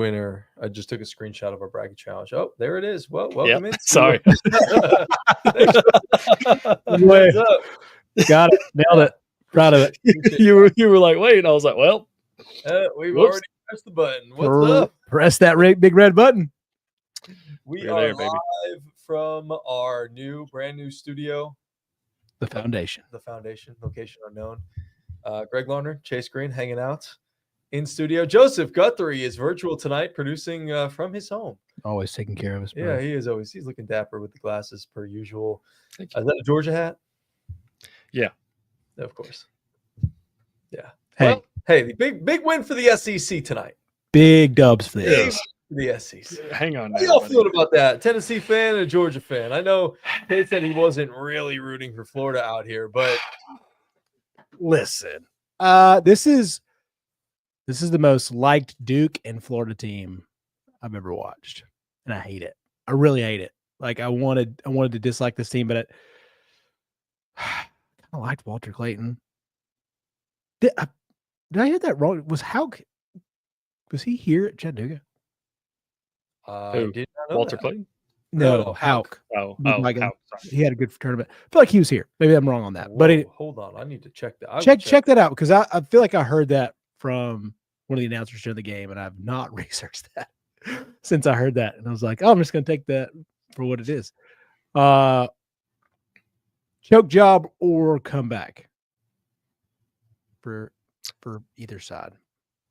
winner. I just took a screenshot of our bracket challenge. Oh, there it is. Well, welcome in. Sorry. What's up? Got it. Nailed it. Proud of it. You were like, wait. And I was like, well. We've Whoops. already pressed the button. What's up? Press that big red button. We We're are there, baby. live from our brand new studio. The foundation. The foundation, location unknown. Greg Larner, Chase Green hanging out in studio. Joseph Guthrie is virtual tonight, producing from his home. Always taking care of us. Bro. Yeah, he is always. He's looking dapper with the glasses per usual. Thank you. Is that a Georgia hat? Yeah. Of course. Yeah. Hey, Well, hey, the big win for the SEC tonight. big dubs for Big this. for the SEC. Hang on. How y'all feeling about that? Tennessee fan and a Georgia fan? I know Tate said he wasn't really rooting for Florida out here, but Listen, this is the most liked Duke and Florida team I've ever watched, and I hate it. I really hate it. Like I wanted to dislike this team, but I kind of liked Walter Clayton. Did I hear that wrong? Was he here at Chattanooga? I Who? did not know Walter that. Clayton? No, Hauk. Hauk. Sorry. He had a good tournament. I feel like he was here. Maybe I'm wrong on that. But Whoa, hold on, I need to check that. I will check that out because I feel like I heard that from one of the announcers during the game, and I've not researched that since I heard that. And I was like, oh, I'm just going to take that for what it is. Choke job or comeback for either side.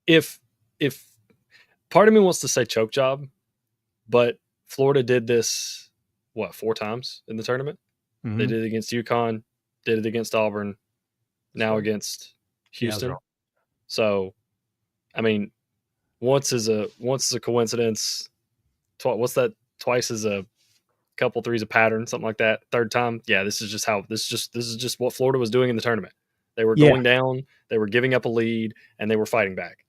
If part of me wants to say choke job, but Florida did this, 4 times in the tournament? Mhm. They did it against UConn, did it against Auburn, now against Houston. So, I mean, once is a coincidence. What's that? Twice is a couple threes a pattern, something like that. Third time, yeah, this is just what Florida was doing in the tournament. They were going down, they were giving up a lead, and they were fighting back.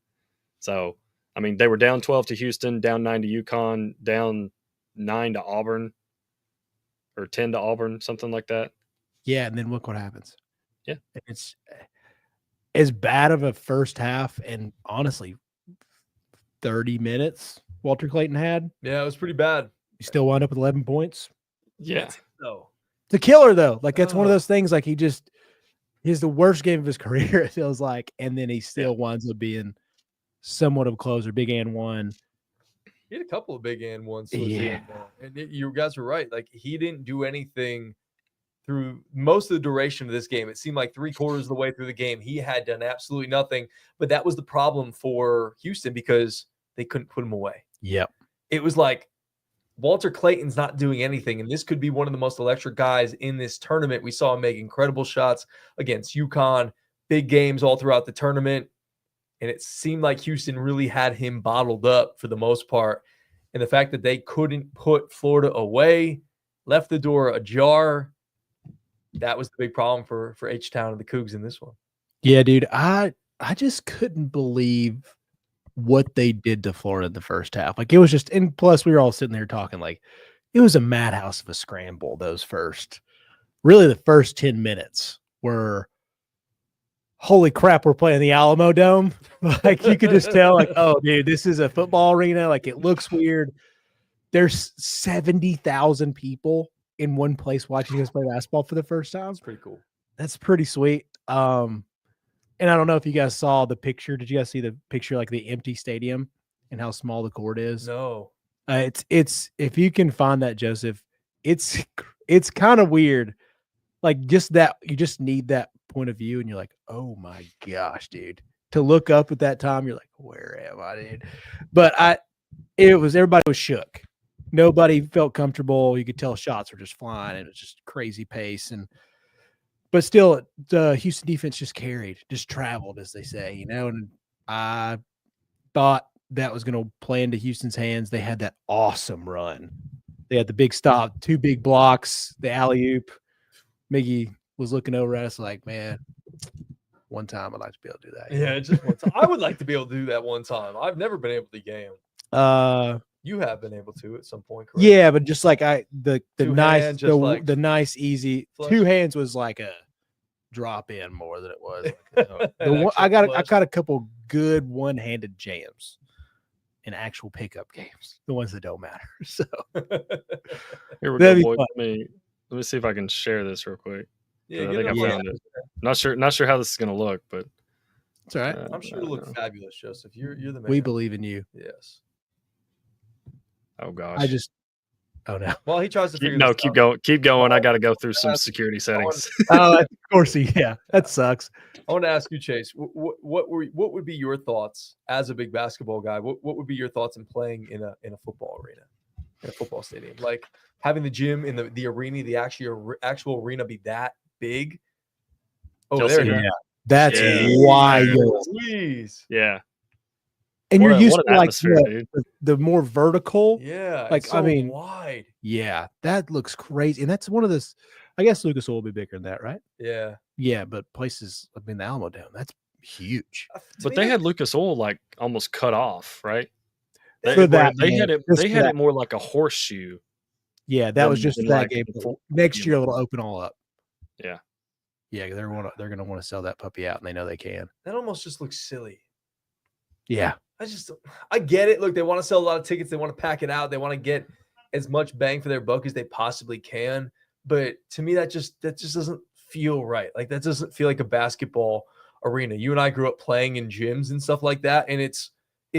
So, I mean, they were down 12 to Houston, down 9 to UConn, down 9 to Auburn, or 10 to Auburn, something like that. Yeah, and then look what happens. Yeah. It's as bad of a first half, and honestly, 30 minutes Walter Clayton had. Yeah, it was pretty bad. He still wound up with 11 points. Yeah. So It's a killer, though. Like, that's one of those things, like, he's the worst game of his career, it feels like, and then he still winds up being somewhat of a closer, big and one. he had a couple of big and ones. Yeah. And you guys were right. Like, he didn't do anything through most of the duration of this game. It seemed like 3/4 of the way through the game, he had done absolutely nothing. But that was the problem for Houston because they couldn't put him away. Yep. It was like Walter Clayton's not doing anything, and this could be one of the most electric guys in this tournament. We saw him make incredible shots against UConn, big games all throughout the tournament, and it seemed like Houston really had him bottled up for the most part. And the fact that they couldn't put Florida away, left the door ajar, that was the big problem for H-Town and the Cougs in this one. Yeah, dude. I just couldn't believe what they did to Florida in the first half. Like, it was just, and plus we were all sitting there talking like it was a madhouse of a scramble. The first 10 minutes were, holy crap, we're playing the Alamo Dome. Like, you could just tell, like, oh, dude, this is a football arena. Like, it looks weird. There's 70,000 people in one place watching us play basketball for the first time. It's pretty cool. That's pretty sweet. And I don't know if you guys saw the picture. Did you guys see the picture, like the empty stadium and how small the court is? No. It's if you can find that, Joseph, it's kind of weird. Like, just that, you just need that point of view, and you're like, oh my gosh, dude. To look up at that time, you're like, where am I, dude? But everybody was shook. Nobody felt comfortable. You could tell shots were just flying, and it was just crazy pace. But still, the Houston defense just traveled, as they say, and I thought that was going to play into Houston's hands. They had that awesome run. They had the big stop, 2 big blocks, the alley-oop. Miggy was looking over at us like, man, one time I'd like to be able to do that. Yeah, just one time. I would like to be able to do that one time. I've never been able to game. You have been able to at some point, correct? Yeah, but just like the Two nice, hand, just like the nice, easy flush. 2 hands was like a drop in more than it was. Like, An I actual flush. got a couple good one-handed jams. in actual pickup games, the ones that don't matter. So Here we That'd be go, boys. fun. Let me see if I can share this real quick. Yeah, I get think I it up. found it. Not sure how this is gonna look, but it's all right. I'm sure it'll look fabulous, Joseph. You're the man. We believe in you. Yes. oh gosh. Oh no. Well, he tries to figure No, this keep out. going. Keep going. I got to go through some security settings. Oh, of course yeah. That sucks. I want to ask you, Chase. What would be your thoughts as a big basketball guy? What would be your thoughts in playing in a football arena, in a football stadium, like having the gym in the arena, the actual arena be that big? Oh, You'll there see it that. is. That's Yeah. wild. Please. Yeah. And you're What used an to like atmosphere, dude. the more vertical. Yeah. Like, It's I so mean, wide. Yeah, that looks crazy. And that's one of those. I guess Lucas Oil will be bigger than that, right? Yeah. Yeah, but places, I mean, the Alamo Dome, that's huge. To But me, they that- had Lucas Oil like almost cut off, right? For that They game, had it. just They for had that. it more like a horseshoe. Yeah, that was than- just than for that like game. the full- Next year yeah. it'll open all up. Yeah. Yeah, they're going to want to sell that puppy out, and they know they can. that almost just looks silly. Yeah, I get it. Look, they want to sell a lot of tickets. They want to pack it out. They want to get as much bang for their buck as they possibly can. But to me, that just doesn't feel right. Like that doesn't feel like a basketball arena. You and I grew up playing in gyms and stuff like that, and it's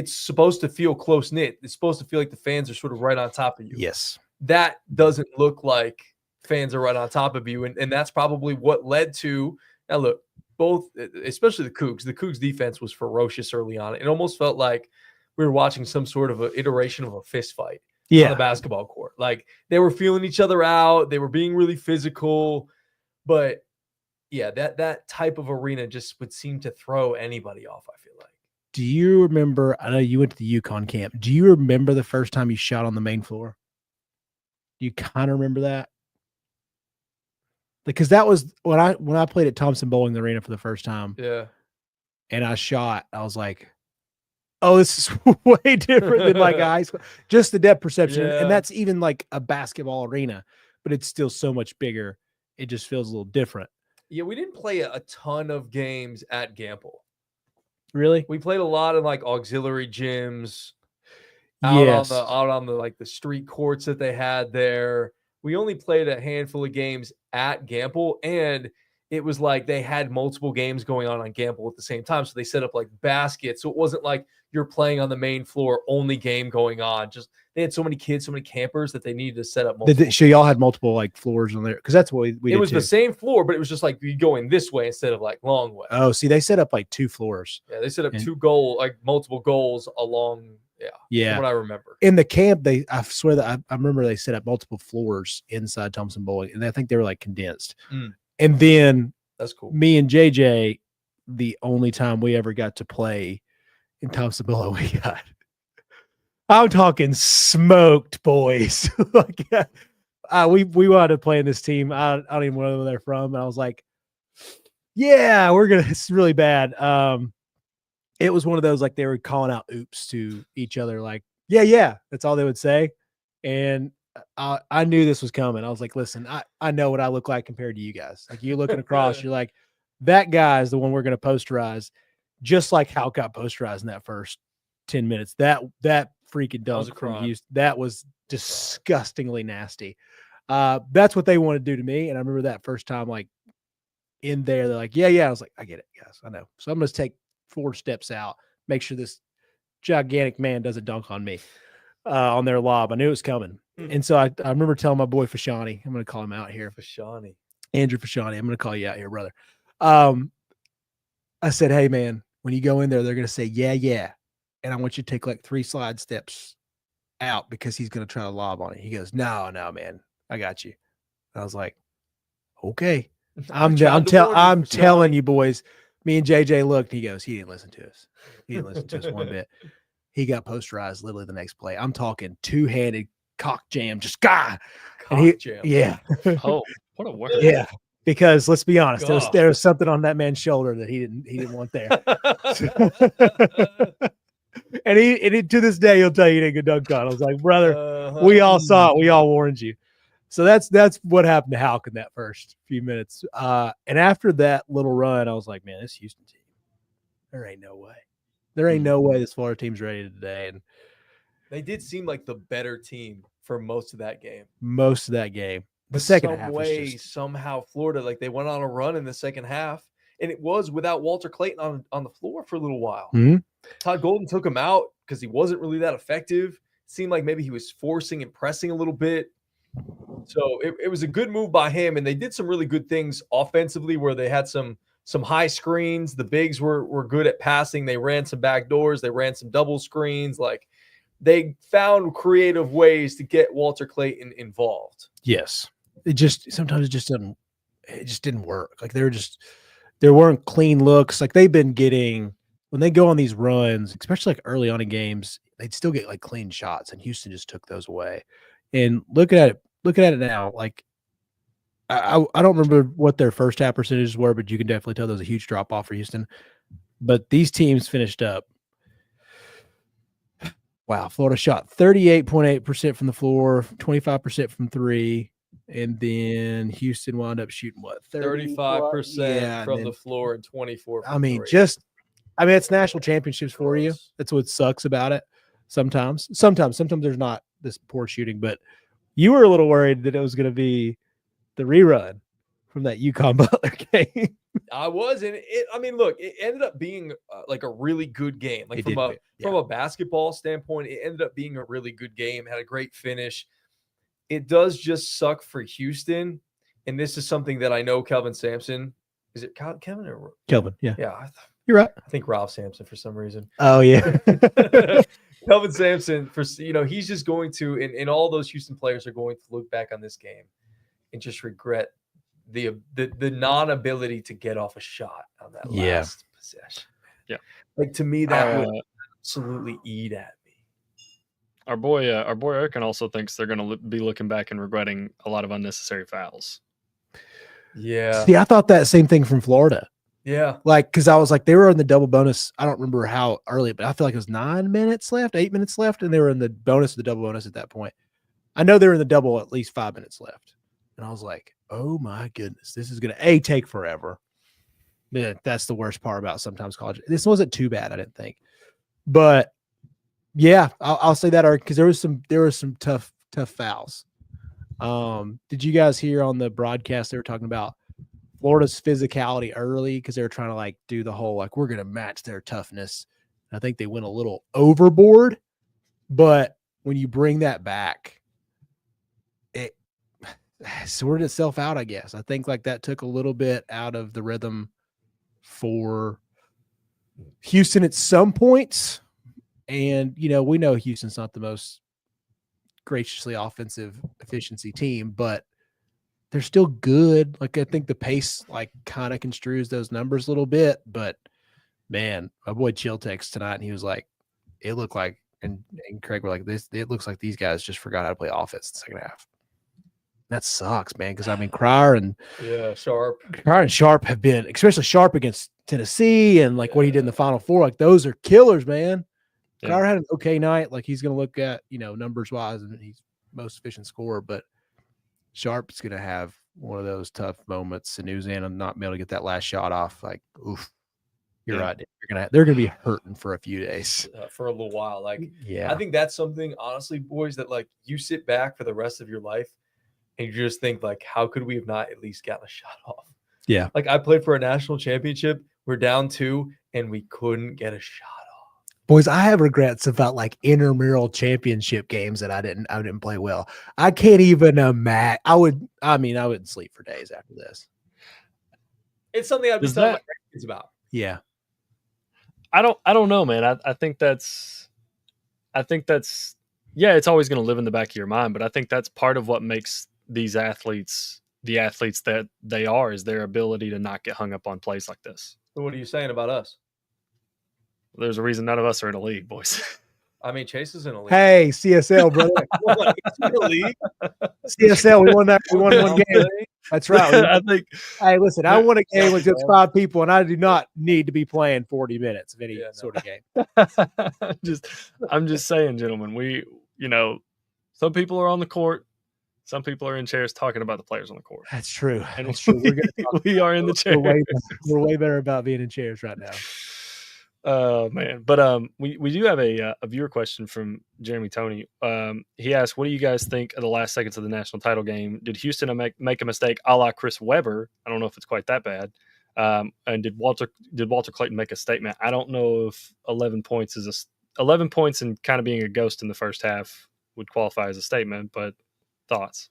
supposed to feel close knit. It's supposed to feel like the fans are sort of right on top of you. yes, That doesn't look like fans are right on top of you, and that's probably what led to. Now look, both, especially the Cougs defense was ferocious early on. It almost felt like we were watching some sort of an iteration of a fist fight on yeah. the basketball court. Like they were feeling each other out. They were being really physical. But yeah, that type of arena just would seem to throw anybody off, I feel like. Do you remember? I know you went to the Yukon camp. Do you remember the first time you shot on the main floor? Do you kind of remember that? Because that was when I played at Thompson Bowling Arena for the first time, Yeah. and I shot. I was like, "Oh, this is way different than like a high school." Just the depth perception, Yeah. and that's even like a basketball arena, but it's still so much bigger. It just feels a little different. Yeah, we didn't play a ton of games at Gamble. Really? We played a lot of like auxiliary gyms out Yes. on the like the street courts that they had there. We only played a handful of games at Gamble, and it was like they had multiple games going on Gamble at the same time. So they set up like baskets. So it wasn't like you're playing on the main floor, only game going on. Just they had so many kids, so many campers that they needed to set up multiple. So y'all had multiple like floors on there because that's what we It did was too. the same floor, but it was just like you going this way instead of like long way. Oh, see, they set up like 2 floors. Yeah, they set up And- multiple goals along. Yeah, Yeah. from what I remember. In the camp, I swear that I remember they set up multiple floors inside Thompson Bowling, and I think they were like condensed. Mm. And then That's cool. me and JJ, the only time we ever got to play in Thompson Bowling, I'm talking smoked, boys. Like, we wound up playing this team. I don't even know where they're from. And I was like, yeah, it's really bad. It was one of those, like, they were calling out oops to each other, like, yeah, that's all they would say. And I knew this was coming. I was like, listen, I know what I look like compared to you guys. Like, you're looking across, you're like, that guy is the one we're going to posterize, just like Hal got posterized in that first 10 minutes. That freaking was a dunk from crime. Houston, that was disgustingly nasty. That's what they want to do to me. And I remember that first time, like, in there, they're like, yeah. I was like, I get it, guys. I know. So I'm going to take 4 steps out, make sure this gigantic man doesn't dunk on me on their lob. I knew it was coming. And so I remember telling my boy Fashani, I'm going to call him out here. Fashani. Andrew Fashani, I'm going to call you out here, brother. I said, hey, man, when you go in there, they're going to say, yeah. And I want you to take like 3 slide steps out because he's going to try to lob on it. He goes, no, man, I got you. I was like, okay. I'm telling you, boys. Me and JJ looked. He goes, he didn't listen to us. He didn't listen to us one bit. He got posterized literally the next play. I'm talking 2-handed cock jam, just God. Yeah. Oh, what a word. Yeah. Because let's be honest, God. there was something on that man's shoulder that he didn't want there. and he to this day he'll tell you he didn't get dunked on. I was like, brother, we all saw it. We all warned you. So that's what happened to Halk in that first few minutes. And after that little run, I was like, man, this Houston team, there ain't no way. There ain't no way this Florida team's ready today. And They did seem like the better team for most of that game. Most of that game. The But second some half way, was just somehow, Florida, like they went on a run in the second half, and it was without Walter Clayton on the floor for a little while. Mhm. Todd Golden took him out because he wasn't really that effective. Seemed like maybe he was forcing and pressing a little bit. So it was a good move by him, and they did some really good things offensively where they had some high screens. The bigs were good at passing. They ran some back doors. They ran some double screens. Like they found creative ways to get Walter Clayton involved. yes. It just sometimes it just didn't work. Like there weren't clean looks. Like they've been getting when they go on these runs, especially like early on in games, they'd still get like clean shots, and Houston just took those away. And looking at it now, like I don't remember what their first half percentages were, but you can definitely tell there was a huge drop off for Houston. But these teams finished up. Wow, Florida shot 38.8% from the floor, 25% from three, and then Houston wound up shooting what 35% from the floor and 24. I mean, three. it's national championships for you. That's what sucks about it. Sometimes there's not this poor shooting, but you were a little worried that it was going to be the rerun from that UConn Butler game. I was, and I mean, look, it ended up being like a really good game. Like from a basketball standpoint, it ended up being a really good game. Had a great finish. It does just suck for Houston, and this is something that I know Kelvin Sampson. Is it Kevin or Kelvin? Yeah, yeah. You're right. I think Ralph Sampson for some reason. Oh yeah. Kelvin Sampson, he's just going to, and all those Houston players are going to look back on this game and just regret the non-ability to get off a shot on that last possession. Yeah. Like to me, that would absolutely eat at me. Our boy Erkin also thinks they're going to be looking back and regretting a lot of unnecessary fouls. Yeah. See, I thought that same thing from Florida. Yeah. Like, because I was like, they were in the double bonus. I don't remember how early, but I feel like it was 8 minutes left, and they were in the bonus, the double bonus at that point. I know they were in the double at least 5 minutes left. And I was like, oh my goodness, this is going to take forever. Yeah, that's the worst part about sometimes college. This wasn't too bad, I didn't think. But yeah, I'll say that because there was some tough fouls. Did you guys hear on the broadcast they were talking about Florida's physicality early because they were trying to like do the whole like we're going to match their toughness. I think they went a little overboard, but when you bring that back, it sorted itself out, I guess. I think like that took a little bit out of the rhythm for Houston at some points. And, we know Houston's not the most graciously offensive efficiency team, but they're still good. Like, I think the pace, like, kind of construes those numbers a little bit. But, man, my boy Chill texted tonight, and he was like, it looked like, and Craig were like, it looks like these guys just forgot how to play offense in the second half. That sucks, man, because, I mean, Cryer and Sharp have been, especially Sharp against Tennessee and, like, what he did in the Final Four. Like, those are killers, man. Yeah. Cryer had an okay night. Like, he's going to look at, numbers-wise, and he's most efficient scorer, but Sharp's going to have one of those tough moments in Louisiana not being able to get that last shot off. Like, oof, you're right. They're going to be hurting for a few days, for a little while. Like, yeah, I think that's something, honestly, boys, that like you sit back for the rest of your life and you just think like, how could we have not at least gotten a shot off? Yeah. Like I played for a national championship. We're down 2 and we couldn't get a shot off. Boys, I have regrets about like intramural championship games that I didn't play well. I can't even imagine. I wouldn't sleep for days after this. It's something I'd be telling my kids about. Yeah. I don't know, man. I think that's yeah, it's always going to live in the back of your mind, but I think that's part of what makes these athletes the athletes that they are, is their ability to not get hung up on plays like this. So what are you saying about us? There's a reason none of us are in a league, boys. I mean, Chase is in a league. Hey, CSL, brother. In a league? CSL, we won one game. That's right. I think. Hey, listen, I won a game with just 5 people, and I do not need to be playing 40 minutes of any sort of game. I'm just saying, gentlemen, some people are on the court. Some people are in chairs talking about the players on the court. That's true. And we are in the chairs. We're way better about being in chairs right now. Oh man, but we do have a viewer question from Jeremy Tony. He asked, "What do you guys think of the last seconds of the national title game? Did Houston make a mistake, a la Chris Webber? I don't know if it's quite that bad. And did Walter Clayton make a statement? I don't know if 11 points is 11 points and kind of being a ghost in the first half would qualify as a statement. But thoughts?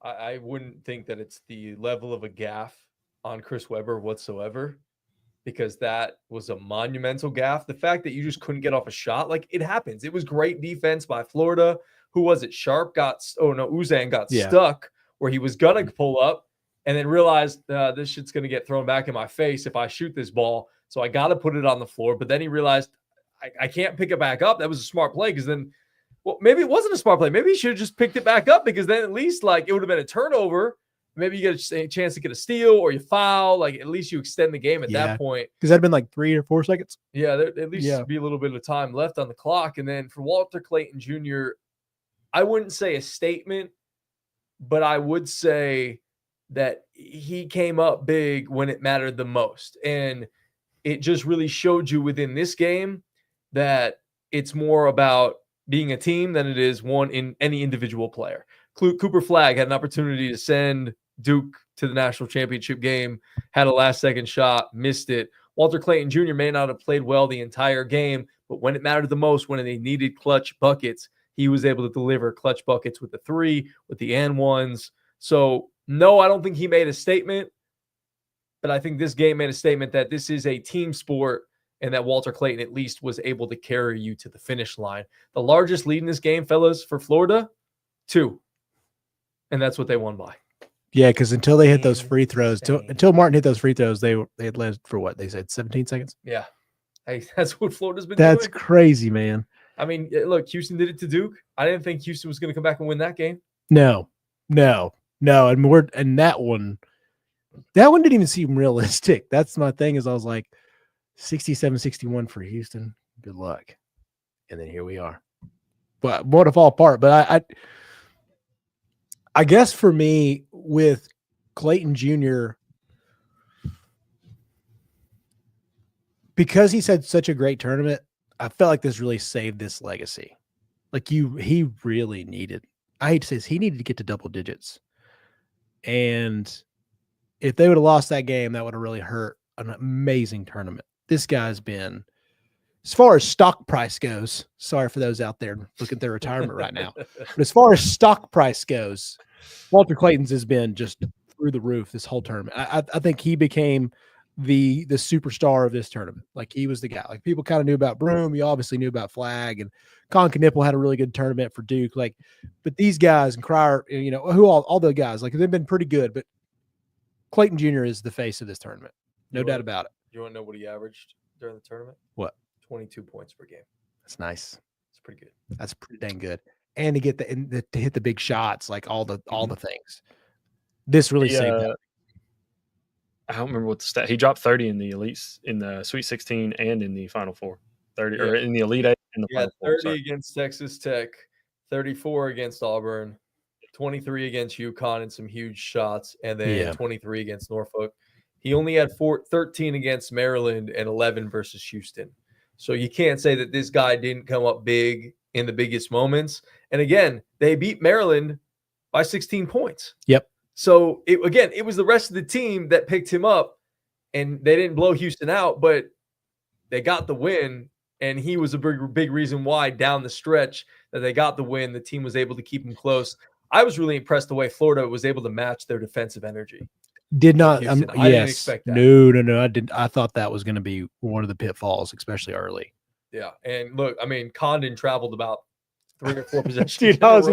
I wouldn't think that it's the level of a gaffe on Chris Webber whatsoever, because that was a monumental gaffe. The fact that you just couldn't get off a shot, like, it happens. It was great defense by Florida. Who was it? Sharp Uzan got stuck where he was gonna pull up and then realized this shit's gonna get thrown back in my face if I shoot this ball. So I got to put it on the floor. But then he realized I can't pick it back up. That was a smart play, because then, well, maybe it wasn't a smart play. Maybe he should have just picked it back up, because then at least, like, it would have been a turnover. Maybe you get a chance to get a steal or you foul. Like, at least you extend the game at that point. Because that'd been like 3 or 4 seconds. Yeah, there at least be a little bit of time left on the clock. And then for Walter Clayton Jr., I wouldn't say a statement, but I would say that he came up big when it mattered the most. And it just really showed you within this game that it's more about being a team than it is one in any individual player. Cooper Flagg had an opportunity to send Duke to the national championship game, had a last-second shot, missed it. Walter Clayton Jr. may not have played well the entire game, but when it mattered the most, when they needed clutch buckets, he was able to deliver clutch buckets with the 3, with the and ones. So, no, I don't think he made a statement, but I think this game made a statement that this is a team sport and that Walter Clayton at least was able to carry you to the finish line. The largest lead in this game, fellas, for Florida, 2. And that's what they won by. Yeah, because until they hit those free throws, until Martin hit those free throws, they had led for what they said, 17 seconds. Yeah, hey, that's what Florida's been doing. That's crazy, man. I mean, look, Houston did it to Duke. I didn't think Houston was going to come back and win that game. No, and that one didn't even seem realistic. That's my thing. Is I was like 67-61 for Houston. Good luck, and then here we are. But more to fall apart. But I guess for me, with Clayton Jr., because he's had such a great tournament, I felt like this really saved this legacy. Like, he really needed, I hate to say this, he needed to get to double digits. And if they would have lost that game, that would have really hurt an amazing tournament. This guy's been, as far as stock price goes, sorry for those out there looking at their retirement right now, but as far as stock price goes, Walter Clayton's has been just through the roof this whole tournament. I think he became the superstar of this tournament. Like, he was the guy. Like, people kind of knew about Broome. You obviously knew about Flagg, and Colin Knippel had a really good tournament for Duke. Like, but these guys and Cryer, you know, who all the guys, like, they've been pretty good, but Clayton Jr. is the face of this tournament. No doubt about it. You want to know what he averaged during the tournament? What? 22 points per game. That's nice. It's pretty good. That's pretty dang good. And to get to hit the big shots, like all the things. This really saved that. I don't remember what the stat. He dropped 30 in the elites, in the Sweet 16 and in the Final Four. 30 or in the Elite Eight and the Final Four. 30 against Texas Tech, 34 against Auburn, 23 against UConn and some huge shots, and then 23 against Norfolk. He only had 13 against Maryland and 11 versus Houston. So you can't say that this guy didn't come up big in the biggest moments. And again, they beat Maryland by 16 points. Yep. So it was the rest of the team that picked him up, and they didn't blow Houston out, but they got the win. And he was a big reason why down the stretch that they got the win. The team was able to keep him close. I was really impressed the way Florida was able to match their defensive energy. Did not. I didn't expect that. No. I didn't. I thought that was going to be one of the pitfalls, especially early. Yeah, and look, I mean, Condon traveled about 3 or 4 possessions. Dude, I was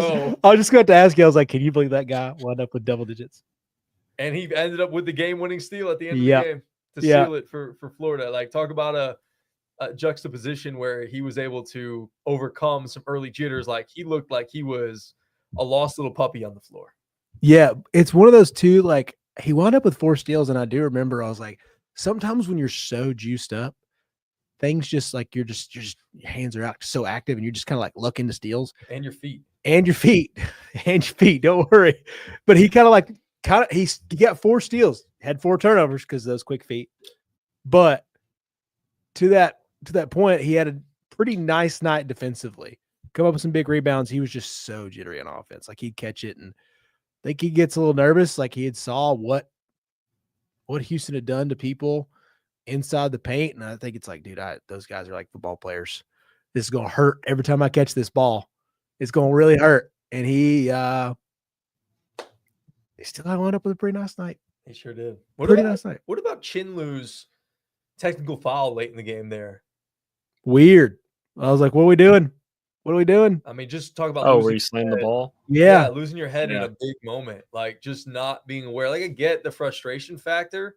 just going to ask you. I was like, can you believe that guy wound up with double digits? And he ended up with the game-winning steal at the end of the game to seal it for Florida. Like, talk about a juxtaposition where he was able to overcome some early jitters. Like, he looked like he was a lost little puppy on the floor. Yeah, it's one of those two. Like, he wound up with 4 steals, and I do remember I was like, sometimes when you're so juiced up, things just like your hands are out so active, and you're just kind of like looking to steals. And your feet. Don't worry. But he he got 4 steals, had 4 turnovers because of those quick feet. But to that point, he had a pretty nice night defensively. Come up with some big rebounds. He was just so jittery on offense. Like he'd catch it, and I think he gets a little nervous. Like he had saw what Houston had done to people inside the paint, and I think it's like, dude, those guys are like football players. This is gonna hurt every time I catch this ball. It's gonna really hurt. And he still got wound up with a pretty nice night. He sure did. Nice night. What about Chinlu's technical foul late in the game there? Weird. I was like, what are we doing? What are we doing? I mean, just talk about where you slammed the ball. Yeah. Losing your head in a big moment, like just not being aware. Like I get the frustration factor.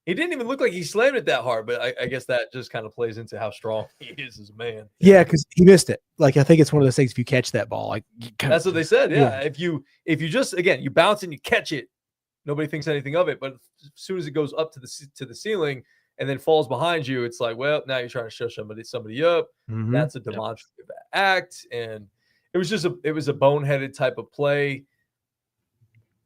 He didn't even look like he slammed it that hard, but I guess that just kind of plays into how strong he is as a man. Yeah, because he missed it. Like I think it's one of those things. If you catch that ball, like that's what they said. Yeah. If you just you bounce and you catch it, nobody thinks anything of it. But as soon as it goes up to the ceiling and then falls behind you, it's like, well, now you're trying to show somebody up. Mhm. That's a demonstrative act, and it was a boneheaded type of play.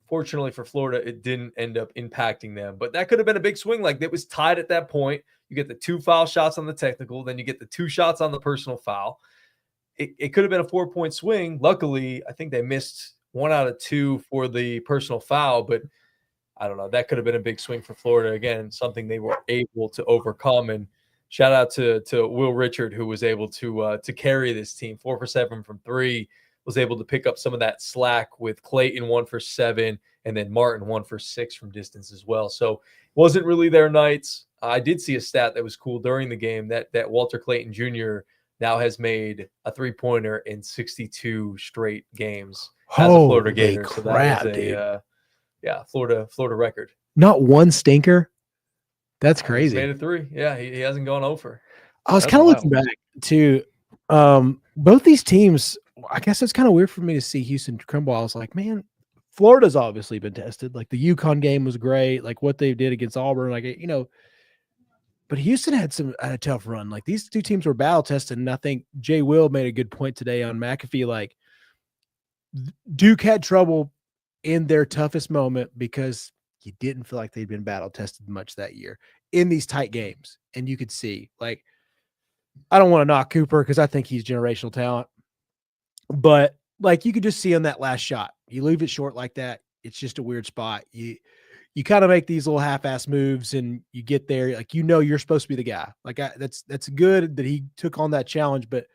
Fortunately for Florida, it didn't end up impacting them, but that could have been a big swing. Like it was tied at that point. You get the 2 foul shots on the technical, then you get the 2 shots on the personal foul. It could have been a 4-point swing. Luckily, I think they missed 1 out of 2 for the personal foul, but I don't know. That could have been a big swing for Florida. Again, something they were able to overcome. And shout out to Will Richard, who was able to carry this team. 4 for 7 from 3. Was able to pick up some of that slack with Clayton 1 for 7, and then Martin 1 for 6 from distance as well. So wasn't really their nights. I did see a stat that was cool during the game that Walter Clayton Jr. now has made a 3-pointer in 62 straight games as a Florida Gator. So that was a Florida record. Not one stinker. That's crazy. He's made a 3. Yeah, he hasn't gone over. I was kind of looking back to both these teams. I guess it's kind of weird for me to see Houston crumble. I was like, man, Florida's obviously been tested. Like the UConn game was great. Like what they did against Auburn, but Houston had a tough run. Like these 2 teams were battle tested. And I think Jay Will made a good point today on McAfee. Like Duke had trouble in their toughest moment because you didn't feel like they'd been battle tested much that year in these tight games. And you could see, like, I don't want to knock Cooper because I think he's generational talent. But like you could just see on that last shot, you leave it short like that. It's just a weird spot. You kind of make these little half-ass moves and you get there. Like, you're supposed to be the guy. Like that's good that he took on that challenge. But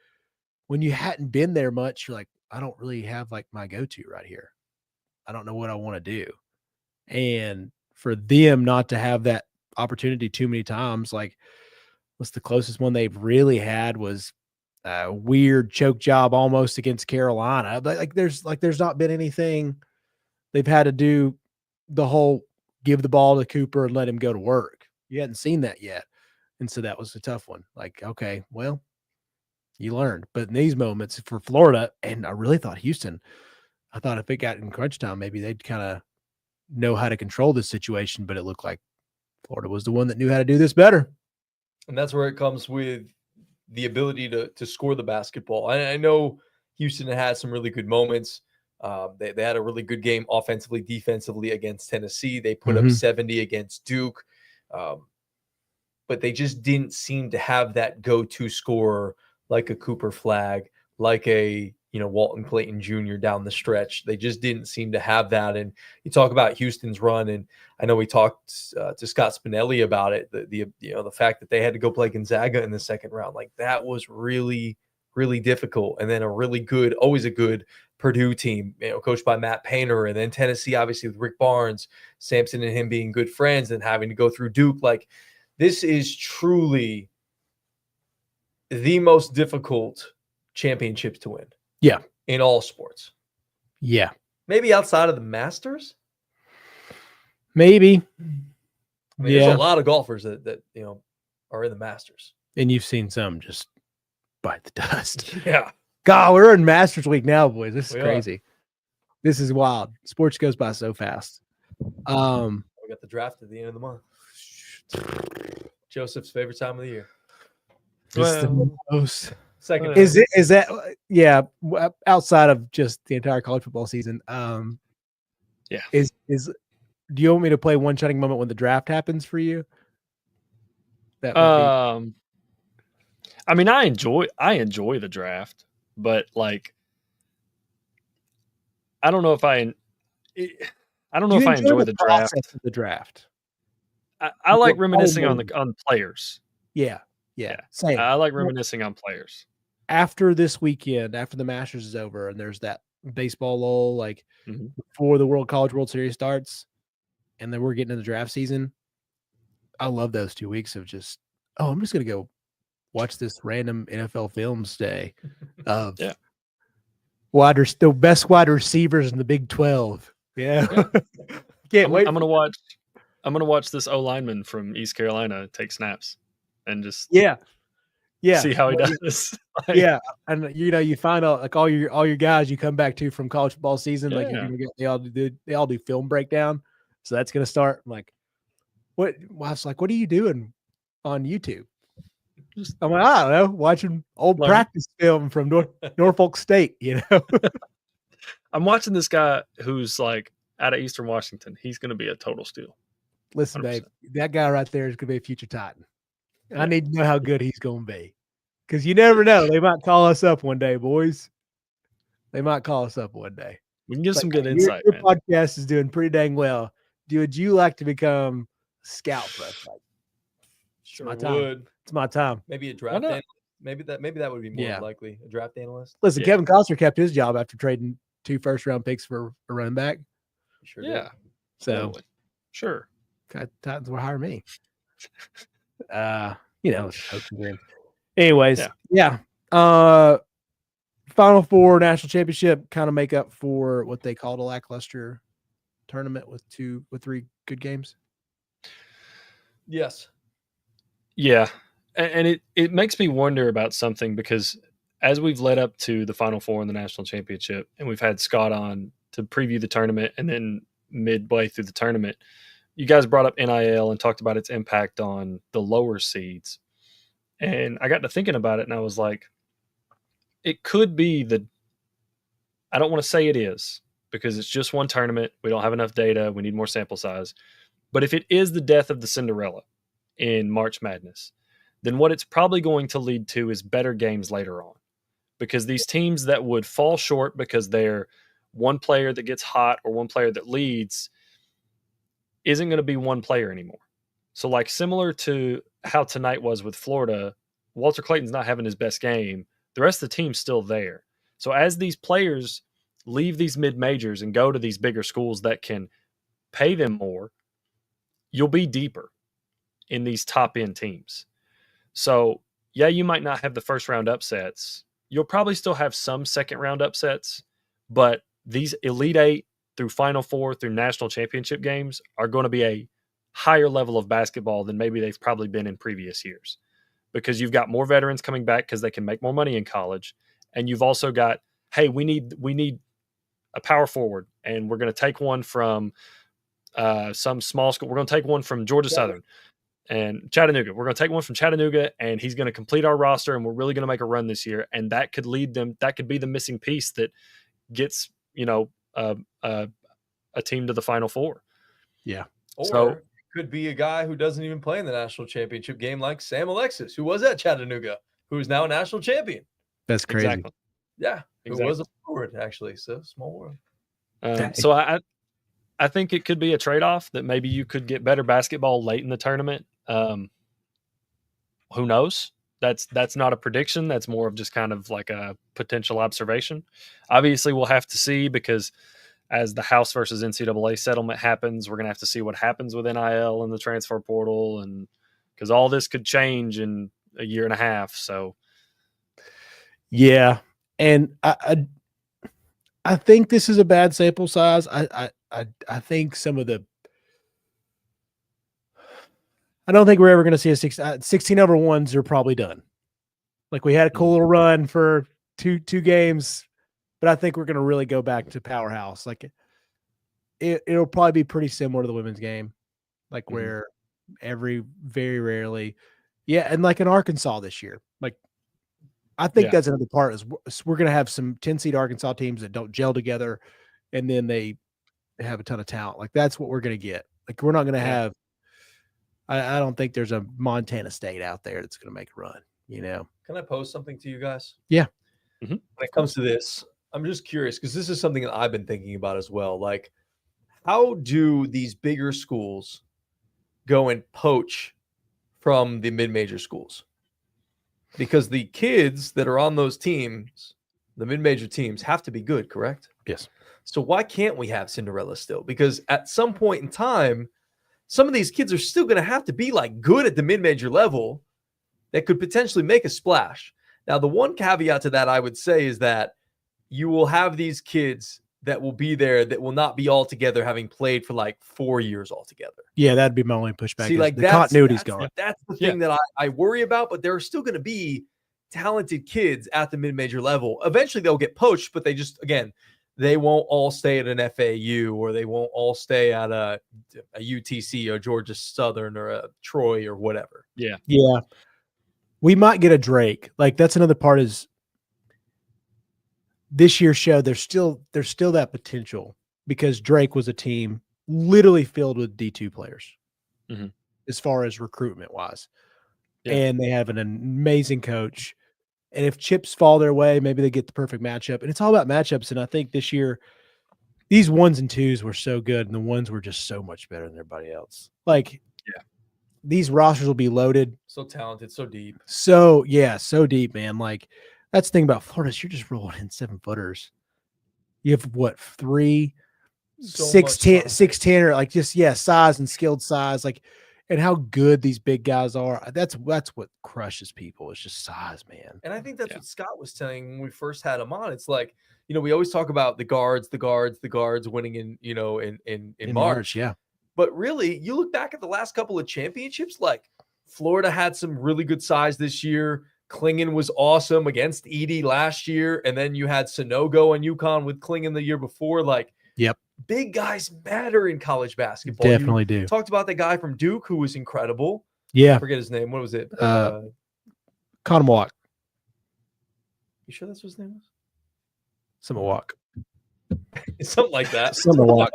when you hadn't been there much, you're like, I don't really have like my go-to right here. I don't know what I want to do. And for them not to have that opportunity too many times, like what's the closest one they've really had was a weird choke job almost against Carolina. But there's not been anything they've had to do the whole give the ball to Cooper and let him go to work. You hadn't seen that yet. And so that was a tough one. Like, okay, well, you learned. But in these moments for Florida, and I really thought Houston, I thought if it got in crunch time, maybe they'd kind of know how to control this situation, but it looked like Florida was the one that knew how to do this better. And that's where it comes with the ability to score the basketball. I know Houston had some really good moments. They had a really good game offensively, defensively against Tennessee. They put up 70 against Duke. But they just didn't seem to have that go-to scorer like a Cooper Flagg, like a Walton Clayton Jr. down the stretch. They just didn't seem to have that. And you talk about Houston's run, and I know we talked to Scott Spinelli about it. The fact that they had to go play Gonzaga in the second round, like that was really, really difficult. And then always a good Purdue team, coached by Matt Painter, and then Tennessee, obviously with Rick Barnes, Sampson and him being good friends, and having to go through Duke. Like this is truly the most difficult championships to win. Yeah. In all sports. Yeah. Maybe outside of the Masters. Maybe. There's a lot of golfers that are in the Masters. And you've seen some just bite the dust. Yeah. God, we're in Masters week now, boys. This is crazy. Are. This is wild. Sports goes by so fast. We got the draft at the end of the month. Joseph's favorite time of the year. Second. Is that outside of just the entire college football season? Yeah. Do you want me to play one shining moment when the draft happens for you? That would I mean, I enjoy the draft, but like, I don't know if I don't know Do if you I enjoy the process draft. of the draft? I like What reminiscing follow- on players. Yeah, Yeah, same. I like reminiscing on players. After this weekend, after the Masters is over, and there's that baseball lull, like Mhm. before the World Series starts, and then we're getting into the draft season. I love those 2 weeks of just, I'm just gonna go watch this random NFL Films day of Yeah. the best wide receivers in the Big 12. Yeah, can't I'm wait. gonna watch this O lineman from East Carolina take snaps and just Yeah, see how he Well, does. Like, yeah, and you find out like all your guys you come back to from college football season, like you're Yeah. gonna get they all do film breakdown, so that's gonna start. I'm like, what? Wife's like, what are you doing on YouTube? Just I'm like, I don't know, watching old learn. practice film from Norfolk State. I'm watching this guy who's like out of Eastern Washington. He's gonna be a total steal. Listen, 100%. babe, that guy right there is gonna be a future Titan. Yeah. I need to know how good he's gonna be, because you never know. They might call us up one day, boys. They might call us up one day. We can give some Like, good insight, your man. podcast is doing pretty dang well. Would you like to become a scout for us? Like, Sure my time. would. it's my time. Maybe a draft not? analyst. Maybe that would be more Yeah. likely. A draft analyst. Listen, Yeah. Kevin Costner kept his job after trading 2 first-round picks for a running back. Sure Yeah. So Totally. Sure. Titans will hire me. Anyways, yeah. Final Four national championship kind of make up for what they called a lackluster tournament with 3 good games. Yes. Yeah. And it makes me wonder about something, because as we've led up to the Final Four in the national championship, and we've had Scott on to preview the tournament, and then midway through the tournament, you guys brought up NIL and talked about its impact on the lower seeds. And I got to thinking about it, and I was like, it could be I don't want to say it is, because it's just one tournament. We don't have enough data. We need more sample size. But if it is the death of the Cinderella in March Madness, then what it's probably going to lead to is better games later on. Because these teams that would fall short because they're one player that gets hot or one player that leads isn't going to be one player anymore. So, like, similar to how tonight was with Florida, Walter Clayton's not having his best game. The rest of the team's still there. So as these players leave these mid-majors and go to these bigger schools that can pay them more, you'll be deeper in these top-end teams. So, yeah, you might not have the first-round upsets. You'll probably still have some second-round upsets, but these Elite Eight through Final Four through national championship games are going to be a higher level of basketball than maybe they've probably been in previous years, because you've got more veterans coming back because they can make more money in college. And you've also got, hey, we need a power forward, and we're going to take one from some small school. We're going to take one from Georgia Southern and Chattanooga. We're going to take one from Chattanooga, and he's going to complete our roster, and we're really going to make a run this year. And that could lead them. That could be the missing piece that gets, a team to the Final Four. Yeah. Or it could be a guy who doesn't even play in the national championship game, like Sam Alexis, who was at Chattanooga, who is now a national champion. That's crazy. Exactly. Yeah. Exactly. Who was a forward, actually. So small world. So I think it could be a trade-off that maybe you could get better basketball late in the tournament. Who knows? That's not a prediction. That's more of just kind of like a potential observation. Obviously, we'll have to see, because as the House versus NCAA settlement happens, we're going to have to see what happens with NIL and the transfer portal, and because all this could change in a year and a half. So, yeah, and I think this is a bad sample size. I think some of the. I don't think we're ever going to see a 16 over ones are probably done. Like, we had a cool little run for two games, but I think we're going to really go back to powerhouse. Like, it'll probably be pretty similar to the women's game, like where very rarely, and like in Arkansas this year, like I think that's another part is we're going to have some 10-seed Arkansas teams that don't gel together, and then they have a ton of talent. Like, that's what we're going to get. Like, we're not going to have. I don't think there's a Montana State out there that's going to make a run. you know. Can I pose something to you guys? Yeah. Mhm. When it comes to this, I'm just curious because this is something that I've been thinking about as well. Like, how do these bigger schools go and poach from the mid-major schools? Because the kids that are on those teams, the mid-major teams, have to be good, correct? Yes. So why can't we have Cinderella still? Because at some point in time, some of these kids are still going to have to be like good at the mid-major level that could potentially make a splash. Now, the one caveat to that I would say is that you will have these kids that will be there that will not be all together, having played for like 4 years altogether. Yeah, that'd be my only pushback. See, like the continuity's gone. That's the thing that I worry about. But there are still going to be talented kids at the mid-major level. Eventually, they'll get poached, but they won't all stay at an FAU, or they won't all stay at a UTC or Georgia Southern or a Troy or whatever. Yeah. Yeah. We might get a Drake. Like, that's another part is this year's show, there's still that potential because Drake was a team literally filled with D2 players as far as recruitment wise. Yeah. And they have an amazing coach. And if chips fall their way, maybe they get the perfect matchup. And it's all about matchups. And I think this year, these 1s and 2s were so good, and the 1s were just so much better than everybody else. Like, these rosters will be loaded. So talented, so deep. So deep, man. Like, that's the thing about Florida is you're just rolling in 7-footers. You have what, 3, 6'10", or like just size and skilled size, like, and how good these big guys are. That's what crushes people. It's just size, man. And I think that's what Scott was saying when we first had him on. It's like, we always talk about the guards winning in March. Yeah. But really, you look back at the last couple of championships, like Florida had some really good size this year. Klingon was awesome against Edey last year. And then you had Sonogo and UConn with Klingon the year before. Like, big guys matter in college basketball. Definitely do. Talked about the guy from Duke who was incredible. Yeah. I forget his name. What was it? Conwalk. You sure that's what his name was? Samawak. Something like that. Samawak.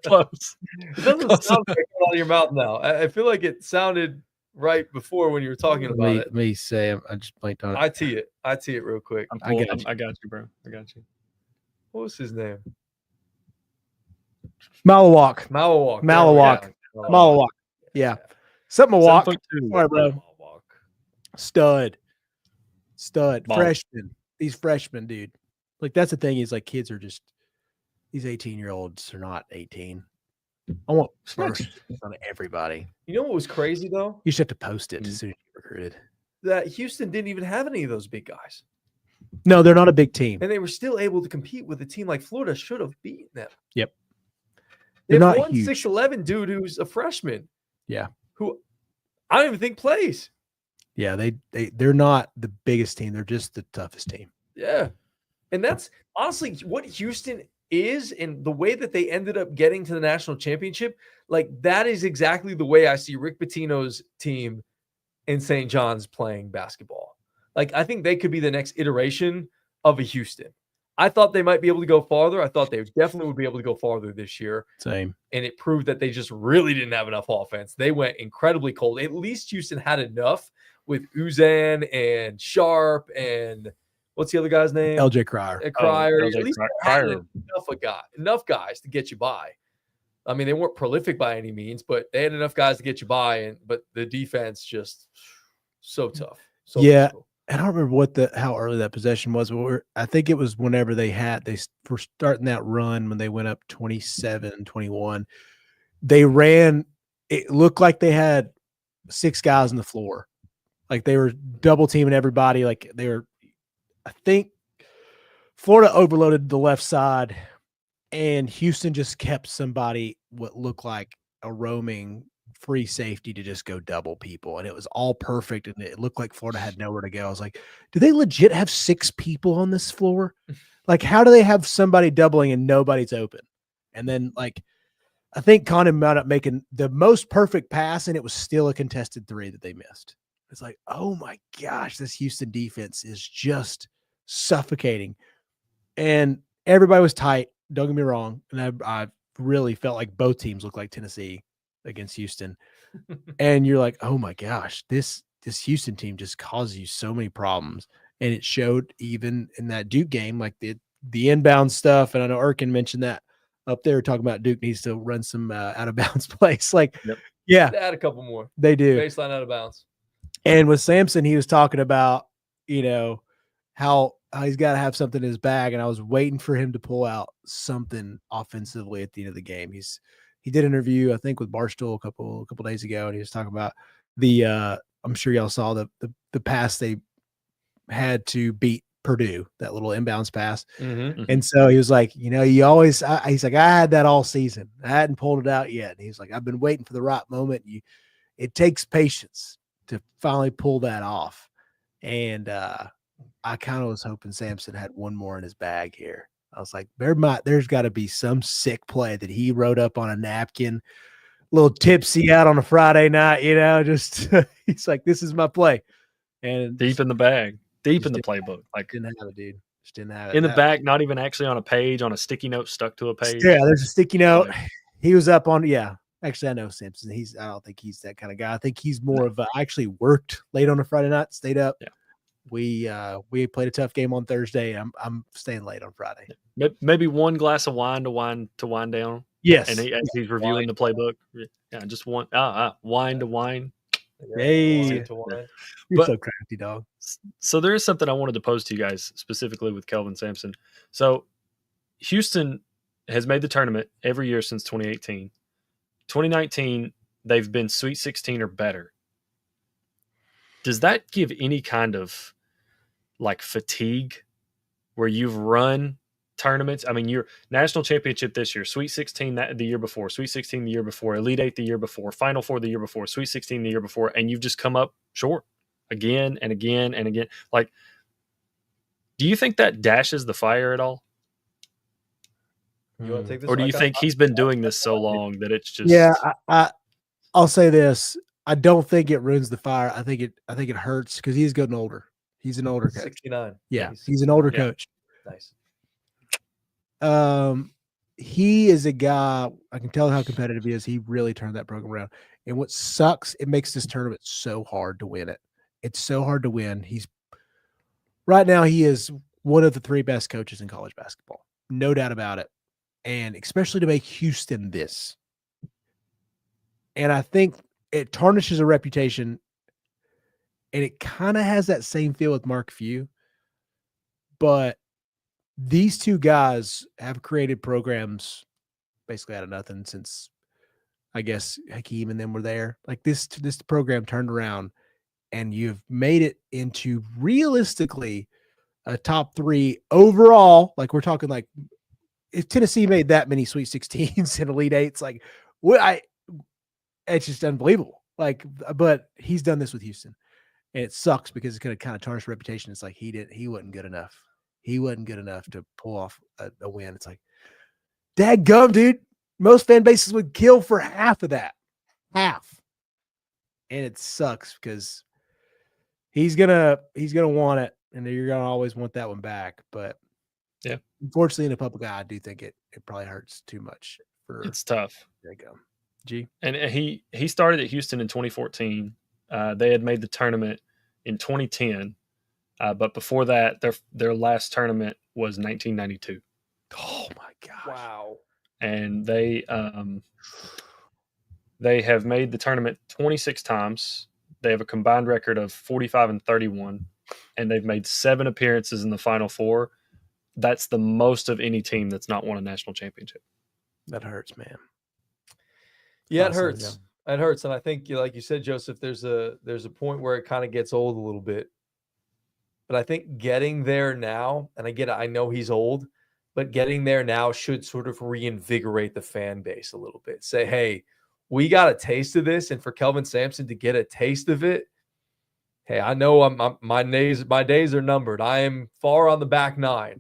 Close. It doesn't sound like coming out of your mouth now. I feel like it sounded right before when you were talking about it. Let me say, I just blanked on it. I tee it real quick. I got you, bro. I got you. What was his name? Malawak. Yeah. Something to walk. Sorry, bro. Stud. Ball. Freshman. These freshmen, dude. Like, that's the thing is, like, kids are just, these 18-year-olds are not 18. I want first on everybody. You know what was crazy, though? You just have to post it as soon as you recruited. That Houston didn't even have any of those big guys. No, they're not a big team. And they were still able to compete with a team like Florida should have beaten them. Yep. They have one 6'11" dude who's a freshman. Yeah. Who I don't even think plays. Yeah, they're not the biggest team. They're just the toughest team. Yeah. And that's honestly what Houston is, and the way that they ended up getting to the national championship. Like, that is exactly the way I see Rick Pitino's team in St. John's playing basketball. Like, I think they could be the next iteration of a Houston. I thought they might be able to go farther. I thought they definitely would be able to go farther this year. Same. And it proved that they just really didn't have enough offense. They went incredibly cold. At least Houston had enough with Uzan and Sharp and what's the other guy's name? LJ Cryer. Cryer. At least enough guys to get you by. I mean, they weren't prolific by any means, but they had enough guys to get you by. But the defense just so tough. So physical. I don't remember how early that possession was, but I think it was whenever they were starting that run when they went up 27-21. They ran. It looked like they had 6 guys on the floor, like they were double teaming everybody. Like they were. I think Florida overloaded the left side, and Houston just kept somebody what looked like a roaming free safety to just go double people, and it was all perfect, and it looked like Florida had nowhere to go. I was like, do they legit have 6 people on this floor? Like, how do they have somebody doubling and nobody's open? And then, like, I think Condon wound up making the most perfect pass, and it was still a contested 3 that they missed. It's like, oh my gosh, this Houston defense is just suffocating. And everybody was tight, don't get me wrong, and I really felt like both teams looked like Tennessee against Houston. And you're like, oh my gosh, this this Houston team just causes you so many problems. And it showed even in that Duke game, like the inbound stuff. And I know Erkin mentioned that up there, talking about Duke needs to run some out of bounds plays. Like, yeah, Add a couple more. they do. Baseline out of bounds. And with Sampson, he was talking about, how he's got to have something in his bag. And I was waiting for him to pull out something offensively at the end of the game. He did an interview, I think, with Barstool a couple days ago, and he was talking about I'm sure y'all saw the pass they had to beat Purdue, that little inbounds pass. Mm-hmm. And so he was like, you always, he's like, I had that all season. I hadn't pulled it out yet. And he's like, I've been waiting for the right moment. It takes patience to finally pull that off. And I kind of was hoping Sampson had one more in his bag here. I was like, there's got to be some sick play that he wrote up on a napkin, a little tipsy out on a Friday night, just he's like, this is my play. And deep in the bag, deep in the playbook. Like, didn't have it, dude. Just didn't have it. In the back, not even actually on a page, on a sticky note stuck to a page. Yeah, there's a sticky note. He was up on, actually, I know Simpson. I don't think he's that kind of guy. I think he's more of I actually worked late on a Friday night, stayed up. Yeah. We played a tough game on Thursday. I'm staying late on Friday. Maybe one glass of wine to wind down. Yes. And he's reviewing the playbook. Yeah, just one wine to wine. Hey, You're so crafty, dog. So there is something I wanted to pose to you guys specifically with Kelvin Sampson. So Houston has made the tournament every year since 2018. 2019, they've been Sweet 16 or better. Does that give any kind of like fatigue where you've run tournaments? I mean, your national championship this year, Sweet 16 the year before, Sweet 16 the year before, Elite 8 the year before, Final Four the year before, Sweet 16 the year before, and you've just come up short again and again and again. Like, do you think that dashes the fire at all? You want to take this? Or do you think he's been doing this so long that it's just... Yeah, I'll say this. I don't think it ruins the fire. I think it hurts because he's getting older. He's an older coach. 69. Yeah, he's an older coach. Nice. He is a guy, I can tell how competitive he is. He really turned that program around. And what sucks, it makes this tournament so hard to win it. It's so hard to win. Right now, he is one of the 3 best coaches in college basketball. No doubt about it. And especially to make Houston this. And I think it tarnishes a reputation. And it kind of has that same feel with Mark Few. But these 2 guys have created programs basically out of nothing since, I guess, Hakeem and them were there. Like this program turned around, and you've made it into realistically a top 3 overall. Like we're talking like if Tennessee made that many Sweet 16s and Elite 8s, like it's just unbelievable. Like, but he's done this with Houston, and it sucks because it's going to kind of tarnish reputation. It's like he wasn't good enough. He wasn't good enough to pull off a win. It's like, dadgum, dude. Most fan bases would kill for half of that. Half. And it sucks because he's gonna want it, and you're gonna always want that one back. But yeah, unfortunately, in the public eye, I do think it probably hurts too much for it's tough. There you go. G. And he started at Houston in 2014. They had made the tournament in 2010. But before that, their last tournament was 1992. Oh my gosh! Wow! And they have made the tournament 26 times. They have a combined record of 45-31, and they've made 7 appearances in the Final Four. That's the most of any team that's not won a national championship. That hurts, man. Yeah, it hurts. It hurts, and I think, like you said, Joseph, there's a point where it kind of gets old a little bit. But I think getting there now, and I know he's old, but getting there now should sort of reinvigorate the fan base a little bit. Say, hey, we got a taste of this, and for Kelvin Sampson to get a taste of it, hey, I know my days are numbered. I am far on the back 9.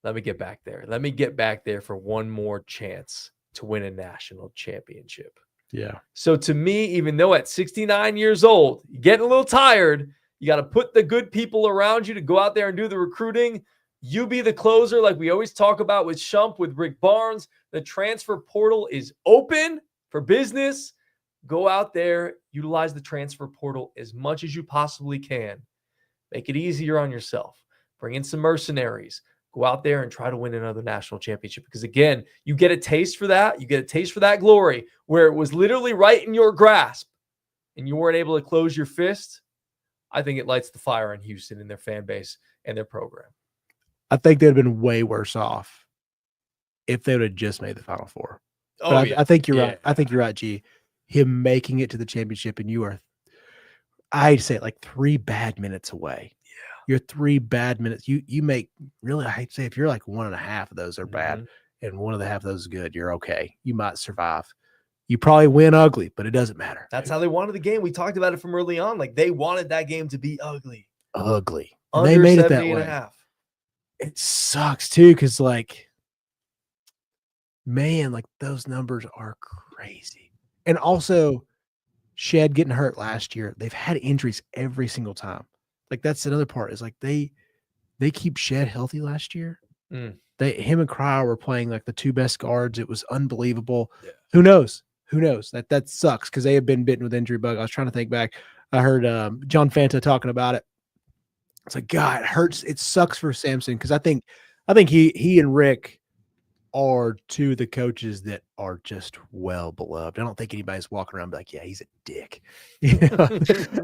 Let me get back there. Let me get back there for one more chance to win a national championship. Yeah. So to me, even though at 69 years old, you're getting a little tired, you got to put the good people around you to go out there and do the recruiting. You be the closer, like we always talk about with Shump, with Rick Barnes. The transfer portal is open for business. Go out there, utilize the transfer portal as much as you possibly can. Make it easier on yourself. Bring in some mercenaries. Go out there and try to win another national championship. Because again, you get a taste for that. You get a taste for that glory where it was literally right in your grasp and you weren't able to close your fist. I think it lights the fire in Houston and their fan base and their program. I think they'd have been way worse off if they would have just made the Final Four. But I think you're right. I think you're right, G. Him making it to the championship, and you are, I'd say, like 3 bad minutes away. Yeah. You're 3 bad minutes. You make, really, I'd say if you're like 1.5 of those are bad and 1.5 of those is good, you're okay. You might survive. You probably win ugly, but it doesn't matter. That's how they wanted the game. We talked about it from early on. Like, they wanted that game to be ugly. Ugly. Under They made it that 70 and way. a half. It sucks too, because like, man, like those numbers are crazy. And also, Shed getting hurt last year. They've had injuries every single time. Like that's another part. Is like they keep Shed healthy last year. Him and Cryer were playing like the 2 best guards. It was unbelievable. Yeah. Who knows? Who knows? That sucks because they have been bitten with injury bug. I was trying to think back. I heard John Fanta talking about it. It's like, God, it hurts. It sucks for Samson because I think he and Rick are 2 of the coaches that are just well beloved. I don't think anybody's walking around and be like, yeah, he's a dick. You know?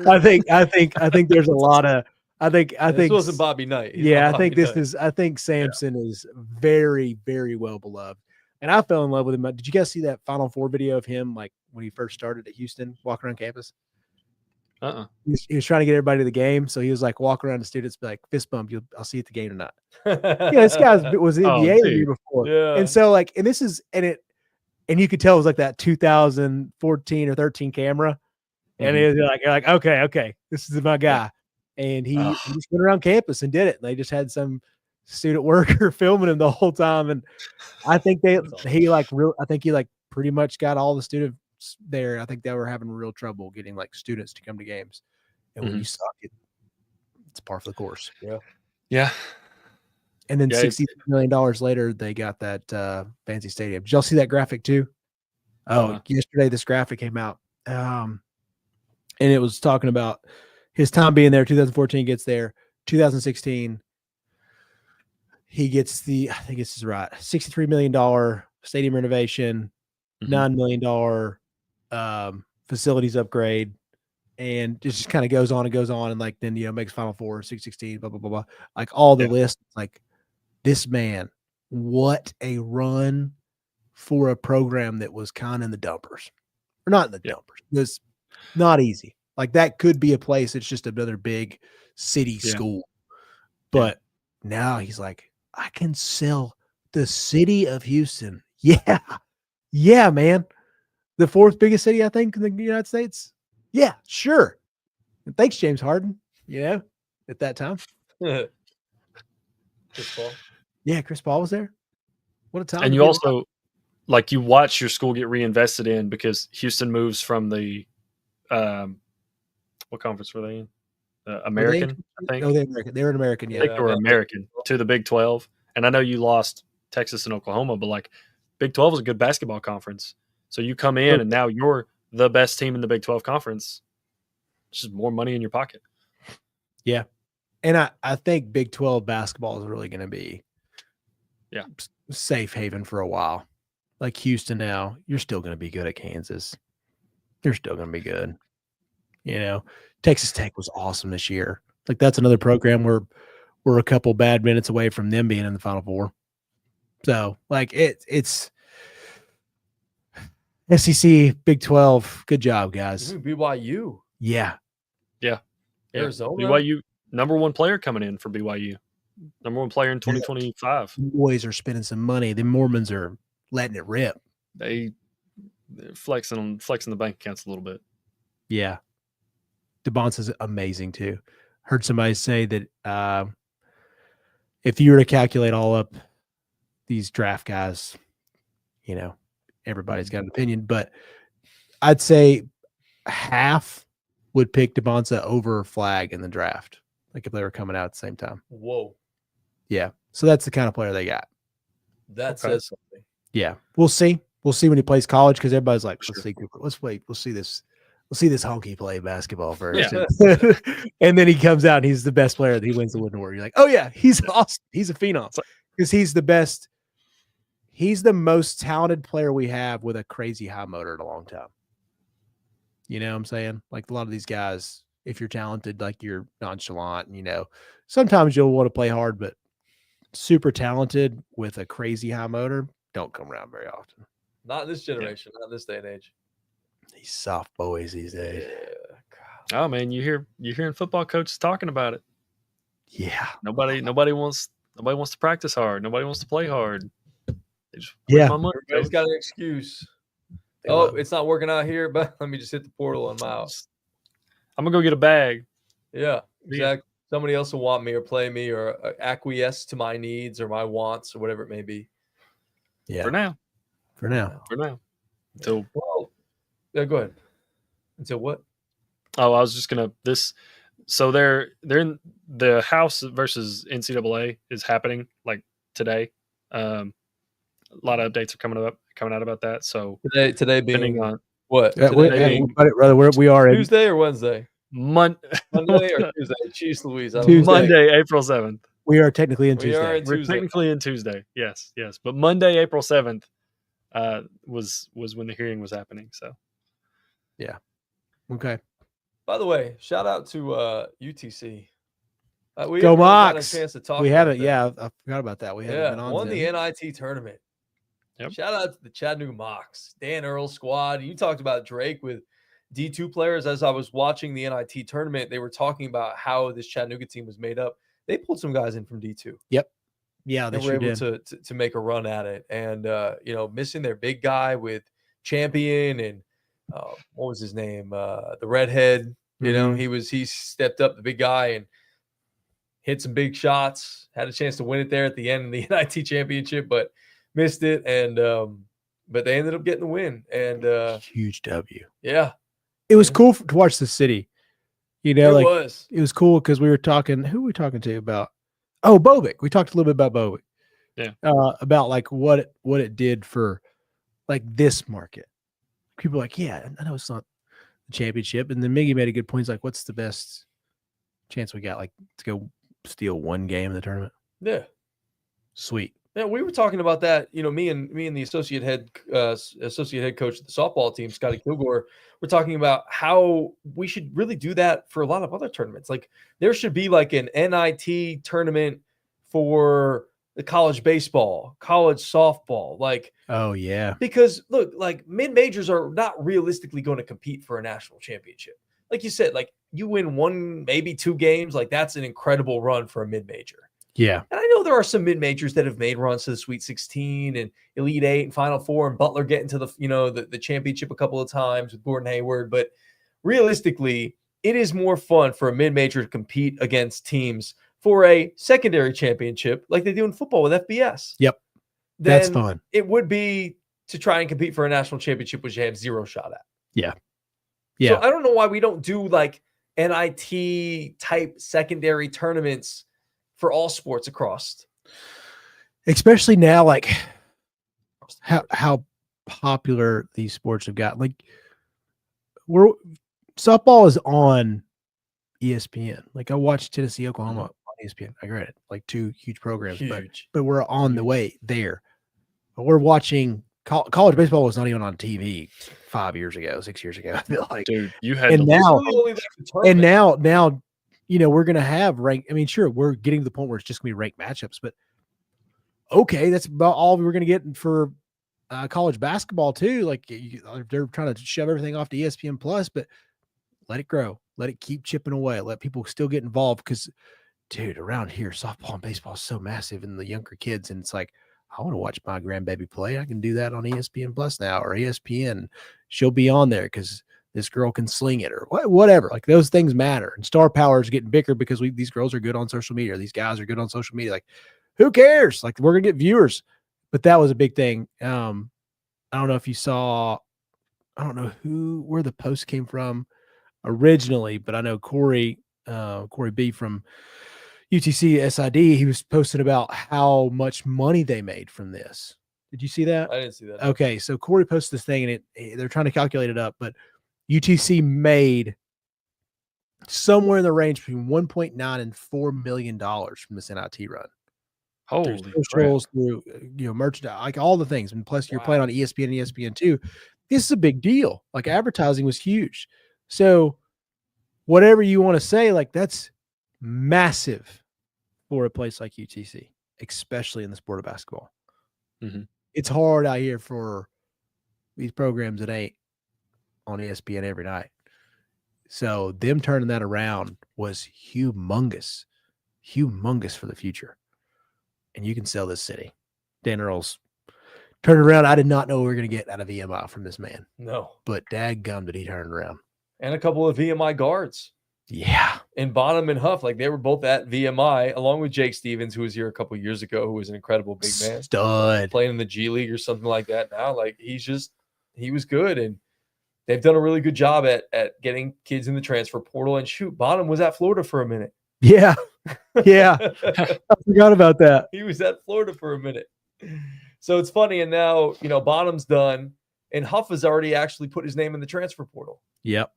I think there's a lot of This wasn't Bobby Knight. I think Samson is very, very well beloved. And I fell in love with him. Did you guys see that Final Four video of him like when he first started at Houston, walking around campus? He was trying to get everybody to the game, so he was like walking around the students, be like, "Fist bump, I'll see you at the game tonight." Yeah, this guy was in the NBA the year before, and so like, and this is and you could tell it was like that 2014 or 13 camera, and it was like okay, this is my guy, and he just went around campus and did it. And they just had some student worker filming him the whole time, and I think he pretty much got all the students there. I think they were having real trouble getting like students to come to games, and when you suck, it's par for the course. Yeah. And then $60 million later, they got that fancy stadium. Did y'all see that graphic too? Yesterday this graphic came out, and it was talking about his time being there. 2014 gets there. 2016 he gets I think this is right, $63 million stadium renovation, $9 million facilities upgrade, and it just kind of goes on and like then makes Final Four, 16, blah blah blah blah, like all the list. Like this man, what a run for a program that was kind of in the dumpers, or not in the dumpers. It was not easy. Like that could be a place. It's just another big city school, but now he's like, I can sell the city of Houston. Yeah, man. The 4th biggest city, I think, in the United States. Yeah, sure. And thanks, James Harden. At that time. Chris Paul. Yeah, Chris Paul was there. What a time. And you also, like, you watch your school get reinvested in because Houston moves from the, what conference were they in? American, I think. Oh, they're American. They were an American, yeah. I think they were American to the Big 12. And I know you lost Texas and Oklahoma, but like Big 12 is a good basketball conference. So you come in and now you're the best team in the Big 12 conference. It's just more money in your pocket. Yeah. And I think Big 12 basketball is really going to be safe haven for a while. Like Houston now, you're still going to be good at Kansas. You're still going to be good. Texas Tech was awesome this year. Like that's another program where we're a couple bad minutes away from them being in the Final Four. So like it's SEC, Big 12. Good job, guys. BYU. Yeah. Arizona. BYU, number 1 player coming in for BYU. Number 1 player in 2025. Boys are spending some money. The Mormons are letting it rip. They're flexing the bank accounts a little bit. Yeah. DeBonce is amazing too. Heard somebody say that if you were to calculate all up these draft guys, everybody's got an opinion, but I'd say half would pick DeBonce over Flag in the draft, like if they were coming out at the same time. Whoa. Yeah. So that's the kind of player they got. That says something. Yeah. We'll see. We'll see when he plays college because everybody's like, Sure. let's wait. We'll see this. We'll see this honky play basketball first. Yeah. And then he comes out and he's the best player. He wins the Wooden Award. You're like, oh yeah, he's awesome. He's a phenom because he's the best. He's the most talented player we have with a crazy high motor in a long time. You know what I'm saying? Like a lot of these guys, if you're talented, like you're nonchalant, and sometimes you'll want to play hard, but super talented with a crazy high motor don't come around very often. Not in this generation, not in this day and age. These soft boys these days. Yeah. Oh man, you're hearing football coaches talking about it. Yeah. Nobody wants to practice hard. Nobody wants to play hard. They just Yeah. my money, Everybody's coach. got an excuse. They Oh, love it. it's not working out here, but let me just hit the portal and I'm out. I'm gonna go get a bag. Yeah, Yeah. exactly. Somebody else will want me or play me or acquiesce to my needs or my wants or whatever it may be. Yeah. For now. For now. Until Well, yeah, go ahead. Until what? I was just gonna so they're in the House versus NCAA is happening like today. A lot of updates are coming out about that. So Today depending being on what? Yeah, we, Today being we are in Tuesday or Wednesday? Monday Monday or Tuesday? Jeez Louise. I don't know. Tuesday. Monday, April 7th. we are technically in We Tuesday. are in We're Tuesday. technically in Tuesday. Yes. But Monday, April 7th, was when the hearing was happening. So Okay. By the way, shout out to UTC. We Go haven't really gotten Mocs. a chance to talk We about haven't. them. Yeah, I forgot about that. We haven't Yeah, been on won them. the NIT tournament. Yep. Shout out to the Chattanooga Mocs, Dan Earl squad. You talked about Drake with D2 players. As I was watching the NIT tournament, they were talking about how this Chattanooga team was made up. They pulled some guys in from D2. Yeah, they They were sure able did. to make a run at it. And, missing their big guy with Champion and what was his name? The redhead. Mhm. He stepped up, the big guy, and hit some big shots. Had a chance to win it there at the end of the NIT championship, but missed it. And but they ended up getting the win. And Huge W. yeah, It was Yeah. cool to watch the city. it Like was. it was cool because we were talking. Who were we talking to about? Oh, Bobick. We talked a little bit about Bobick. Yeah. About like what it did for like this market. People are like, yeah, I know it's not the championship. And then Miggy made a good point. He's like, what's the best chance we got? Like to go steal one game in the tournament? Yeah. Sweet. Yeah, we were talking about that. Me and the associate head coach of the softball team, Scotty Kilgore, we're talking about how we should really do that for a lot of other tournaments. Like there should be like an NIT tournament for the college baseball, college softball, like Oh yeah. because look, like mid majors are not realistically going to compete for a national championship. Like you said, like you win one, maybe two games, like that's an incredible run for a mid major. Yeah. And I know there are some mid majors that have made runs to the Sweet 16 and Elite 8 and Final Four, and Butler getting to the championship a couple of times with Gordon Hayward. But realistically, it is more fun for a mid major to compete against teams for a secondary championship like they do in football with FBS. Yep. That's than fun. It would be to try and compete for a national championship, which you have zero shot at. Yeah. So I don't know why we don't do like NIT type secondary tournaments for all sports across. Especially now, like how popular these sports have got. Like softball is on ESPN. Like I watched Tennessee, Oklahoma on ESPN. I read it, like two huge programs, Huge. but we're on the way there. But we're watching college baseball was not even on TV 5 years ago, 6 years ago. I feel like, dude, you had and to now, It's really only like the and tournament. now, we're gonna have rank. I mean, sure, we're getting to the point where it's just gonna be ranked matchups, but okay, that's about all we're gonna get for college basketball too. Like they're trying to shove everything off to ESPN Plus, but let it grow, let it keep chipping away, let people still get involved. Because, dude, around here, softball and baseball is so massive, and the younger kids, and it's like, I want to watch my grandbaby play. I can do that on ESPN Plus now, or ESPN. She'll be on there because this girl can sling it, or whatever. Like those things matter. And star power is getting bigger because these girls are good on social media, or these guys are good on social media. Like, who cares? Like, we're gonna get viewers. But that was a big thing. I don't know if you saw. I don't know where the post came from originally, but I know Corey B from UTC SID, he was posting about how much money they made from this. Did you see that? I didn't see that. Okay, so Corey posted this thing, and they're trying to calculate it up, but UTC made somewhere in the range between 1.9 and $4 million from this NIT run. Holy Through crap. socials, through merchandise, like all the things, and plus you're Wow. playing on ESPN and ESPN2. This is a big deal. Like advertising was huge. So whatever you want to say, like that's massive for a place like UTC, especially in the sport of basketball. Mhm. It's hard out here for these programs that ain't on ESPN every night. So them turning that around was humongous for the future. And you can sell this city. Dan Earls turned around. I did not know we were going to get out of VMI from this man, No. but dadgum did he turn around. And a couple of VMI guards. Yeah. And Bonham and Huff, like they were both at VMI, along with Jake Stevens, who was here a couple of years ago, who was an incredible big man. Stud. Playing in the G League or something like that now. Like he was good. And they've done a really good job at getting kids in the transfer portal. And shoot, Bonham was at Florida for a minute. Yeah. Yeah. I forgot about that. He was at Florida for a minute. So it's funny. And now, Bonham's done. And Huff has already actually put his name in the transfer portal. Yep.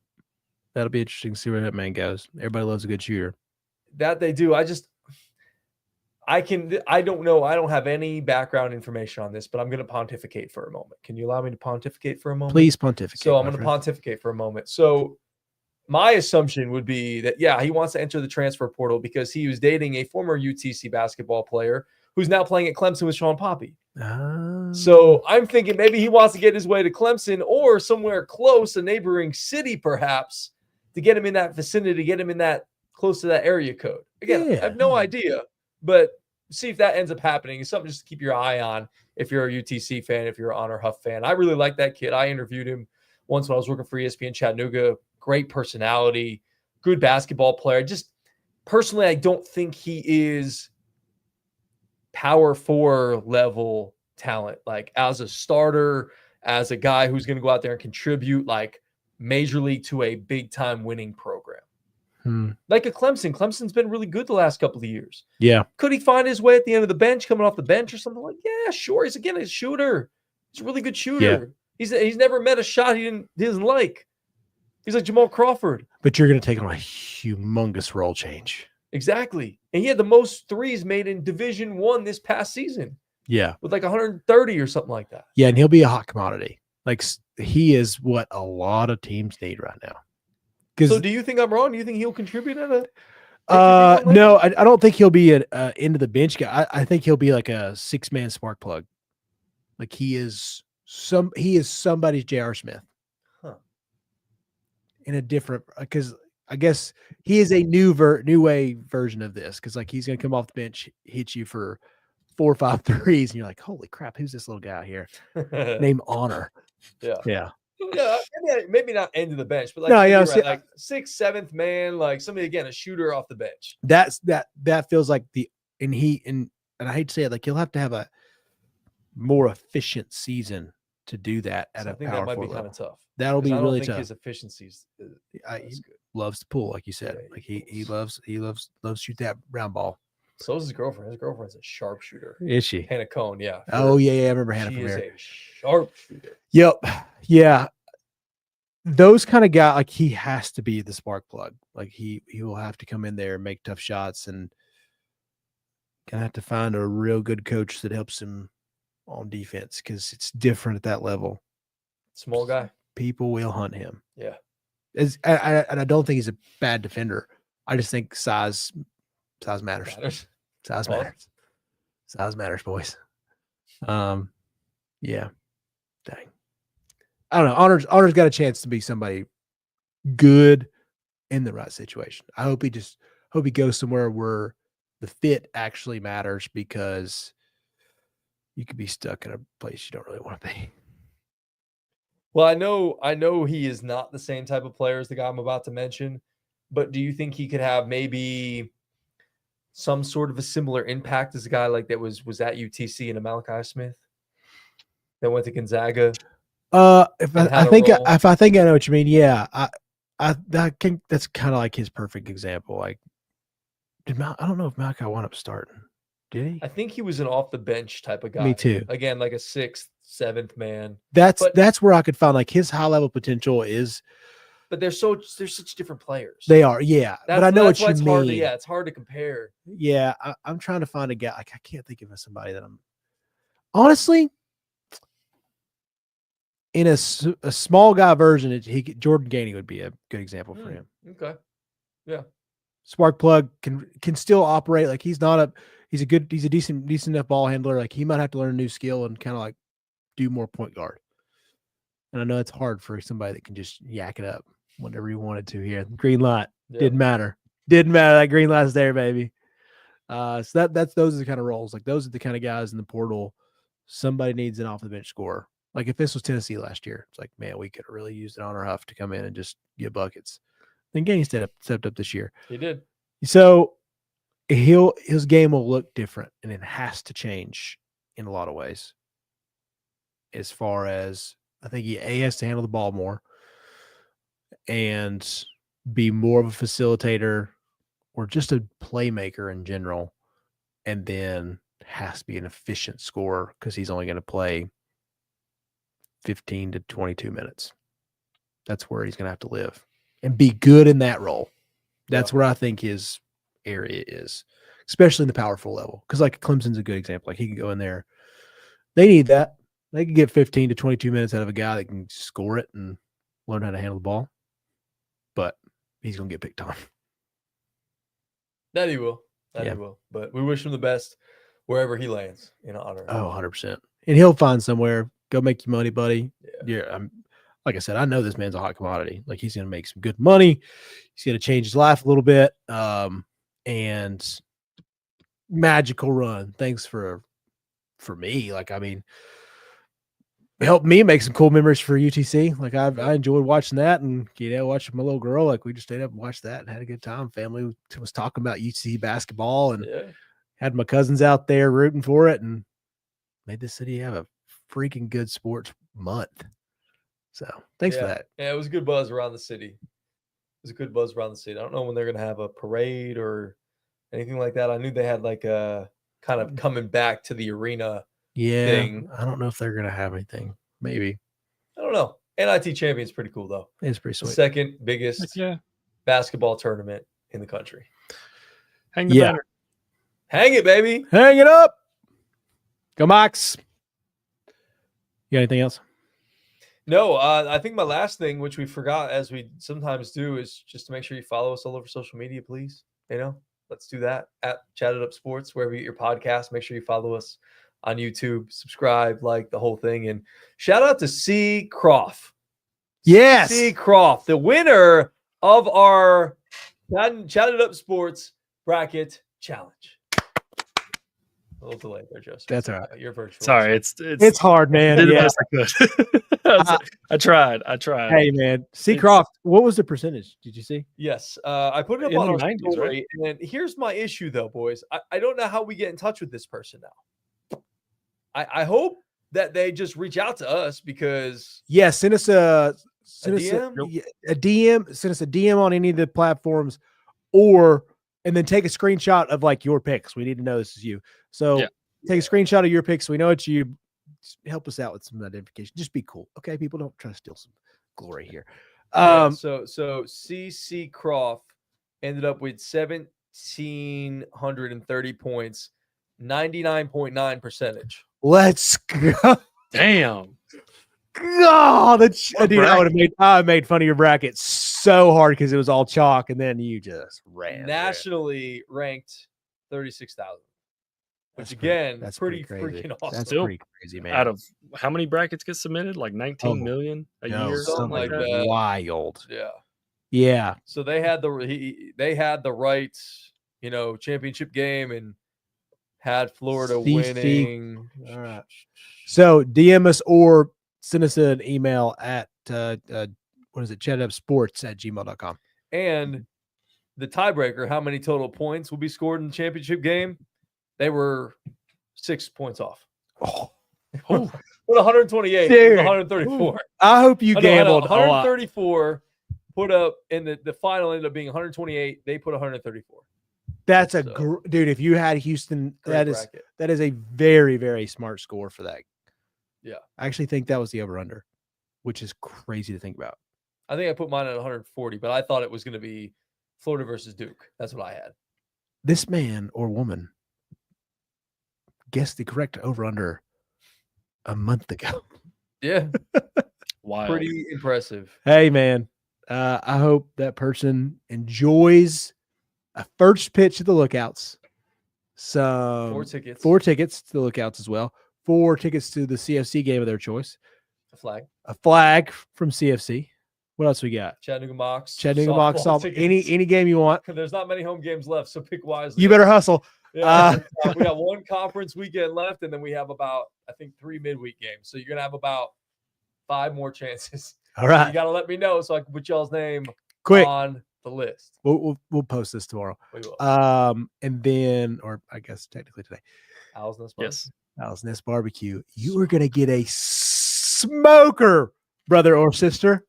That'll be interesting to see where that man goes. Everybody loves a good shooter. That they do. I don't know. I don't have any background information on this, but I'm going to pontificate for a moment. Can you allow me to pontificate for a moment? Please pontificate. So I'm my going to friend. pontificate for a moment. So my assumption would be that, yeah, he wants to enter the transfer portal because he was dating a former UTC basketball player who's now playing at Clemson with Sean Poppy. So I'm thinking maybe he wants to get his way to Clemson or somewhere close, a neighboring city perhaps, to get him in that vicinity, get him in that close to that area code. Again, Yeah. I have no idea, but see if that ends up happening. It's something just to keep your eye on if you're a UTC fan, if you're an Honor Huff fan. I really like that kid. I interviewed him once when I was working for ESPN Chattanooga. Great personality, good basketball player. Just personally, I don't think he is power 4 level talent, like as a starter, as a guy who's going to go out there and contribute like majorly to a big time winning program. Like a Clemson. Clemson's been really good the last couple of years. Yeah. Could he find his way at the end of the bench, coming off the bench or something like? Yeah, sure. He's again a shooter. He's a really good shooter. Yeah. He's never met a shot he doesn't like. He's like Jamal Crawford. But you're going to take on a humongous role change. Exactly. And he had the most threes made in Division I this past season. Yeah. With like 130 or something like that. Yeah, and he'll be a hot commodity. Like he is what a lot of teams need right now. So do you think I'm wrong? Do you think he'll contribute at no, I don't think he'll be an into the bench guy. I think he'll be like a 6-man spark plug. Like he is somebody's J.R. Smith. Huh. In a different, because I guess he is a new way version of this. Because like he's gonna come off the bench, hit you for 4 or 5 threes, and you're like, holy crap, who's this little guy out here? Named Honor. Yeah. Yeah. Yeah, maybe not end of the bench, but like, No, yeah, right, like 6th, 7th man, like somebody again, a shooter off the bench. That feels like and I hate to say it, like he'll have to have a more efficient season to do that at So a I think power that might be level. kind of tough. That'll be really think tough. his efficiencies. He Good. loves to pull, like you said. Yeah, Like he loves to shoot that round ball. So is his girlfriend. His girlfriend's a sharpshooter. Is she? Hannah Cohn, yeah. Oh yeah, I remember Hannah She from is here. a sharpshooter. Yep. Yeah. Those kind of guy, like he has to be the spark plug. Like he will have to come in there and make tough shots, and gonna have to find a real good coach that helps him on defense because it's different at that level. Small guy. People will hunt him. Yeah. And I don't think he's a bad defender. I just think size matters. Size Well, matters. Size matters, boys. Yeah. Dang. I don't know. Honor's got a chance to be somebody good in the right situation. I hope he goes somewhere where the fit actually matters, because you could be stuck in a place you don't really want to be. Well, I know he is not the same type of player as the guy I'm about to mention, but do you think he could have maybe some sort of a similar impact as a guy like that was at UTC and a Malachi Smith that went to Gonzaga? If and I how to think roll? I know what you mean, yeah. I think that's kind of like his perfect example. Like, I don't know if Malachi wound up starting. Did he? I think he was an off the bench type of guy. Me too. Again, like a 6th, 7th man. That's But- where I could find like his high level potential is. But they're such different players. They are, yeah. But I know what you it's mean. hard to, it's hard to compare. Yeah, I'm trying to find a guy. Like, I can't think of somebody that I'm honestly in a small guy version. Jordan Gainey would be a good example for him. Okay. Spark plug can still operate. Like he's a decent enough ball handler. Like he might have to learn a new skill and kind of like do more point guard. And I know it's hard for somebody that can just yak it up whenever he wanted to here. Green light. Yeah. Didn't matter. That green light's there, baby. So those are the kind of roles. Like those are the kind of guys in the portal. Somebody needs an off the bench scorer. Like if this was Tennessee last year, it's like, man, we could have really used an Honor Huff to come in and just get buckets. Then Gainey stepped up this year. He did. So his game will look different, and it has to change in a lot of ways. As far as I think he has to handle the ball more and be more of a facilitator or just a playmaker in general, and then has to be an efficient scorer because he's only going to play 15 to 22 minutes. That's where he's going to have to live and be good in that role. That's where I think his area is, especially in the powerful level. Because like Clemson's a good example. Like he can go in there. They need that. They can get 15 to 22 minutes out of a guy that can score it and learn how to handle the ball. But he's going to get picked on. That he will. He will. But we wish him the best wherever he lands in honor. Oh, 100%. And he'll find somewhere. Go make you money, buddy. Yeah. Like I said, I know this man's a hot commodity. Like he's going to make some good money. He's going to change his life a little bit. And magical run. Thanks for me. Like, I mean, helped me make some cool memories for UTC. Like I enjoyed watching that, and watching my little girl. Like we just stayed up and watched that and had a good time. Family was talking about UTC basketball, and had my cousins out there rooting for it, and made the city have a freaking good sports month. So thanks for that. Yeah, it was a good buzz around the city. I don't know when they're going to have a parade or anything like that. I knew they had like a kind of coming back to the arena thing. I don't know if they're going to have anything. Maybe. I don't know. NIT Champion's pretty cool, though. It's pretty sweet. The second biggest basketball tournament in the country. Hang the banner. Hang it, baby. Hang it up. Go Mox. You got anything else? No, I think my last thing, which we forgot as we sometimes do, is just to make sure you follow us all over social media, please. Let's do that at Chat It Up Sports, wherever you get your podcast. Make sure you follow us on YouTube, subscribe, like the whole thing. And shout out to C. Croft. Yes. C. Croft, the winner of our Chat It Up Sports bracket challenge. A little delay there, Joseph. That's all right. You're virtual. Sorry, it's hard, man. Did the best I could. I tried. Hey, man. C. Croft, what was the percentage? Did you see? Yes. I put it up In on the our 90s, story. Right? And here's my issue, though, boys. I don't know how we get in touch with this person now. I hope that they just reach out to us because send us a DM? a DM. Send us a DM on any of the platforms, and then take a screenshot of like your picks. We need to know this is you. So take a screenshot of your picks. So we know it's you. Just help us out with some identification. Just be cool, okay? People, don't try to steal some glory here. So CC Croft ended up with 1,730 points, 99.9%. Let's go. Damn. God, dude, I made fun of your bracket so hard because it was all chalk, and then you just ran. Nationally ranked 36,000. Which that's pretty freaking awesome. That's pretty crazy, man. Out of how many brackets get submitted? Like 19 million a year, something like that. Wild. Yeah. So they had the right, championship game and had Florida winning. All right. So DM us or send us an email at chatupsports@gmail.com. And the tiebreaker, how many total points will be scored in the championship game? They were 6 points off. With 128, dude, 134. I hope you gambled. 134 put up, and the final ended up being 128. They put 134. That's a So, dude. If you had Houston, great bracket. that is a very, very smart score for that. Yeah. I actually think that was the over under, which is crazy to think about. I think I put mine at 140, but I thought it was going to be Florida versus Duke. That's what I had. This man or woman guessed the correct over under a month ago. Yeah, Wild. pretty impressive. Hey, man. I hope that person enjoys a first pitch to the Lookouts. Some 4 tickets. 4 tickets to the Lookouts as well. 4 tickets to the CFC game of their choice. A flag. A flag from CFC. What else we got? Chattanooga Mocs. Chattanooga Mocs. tickets. Any game you want. There's not many home games left, so pick wisely. You better hustle. Yeah, we got 1 conference weekend left, and then we have about, I think, 3 midweek games. So you're gonna have about 5 more chances. All right. You gotta let me know so I can put y'all's name Quick. on the list. We'll post this tomorrow. We will. And then, or I guess technically today, Owl's Nest Yes. Owl's Nest Barbecue. You are gonna get a smoker, brother or sister.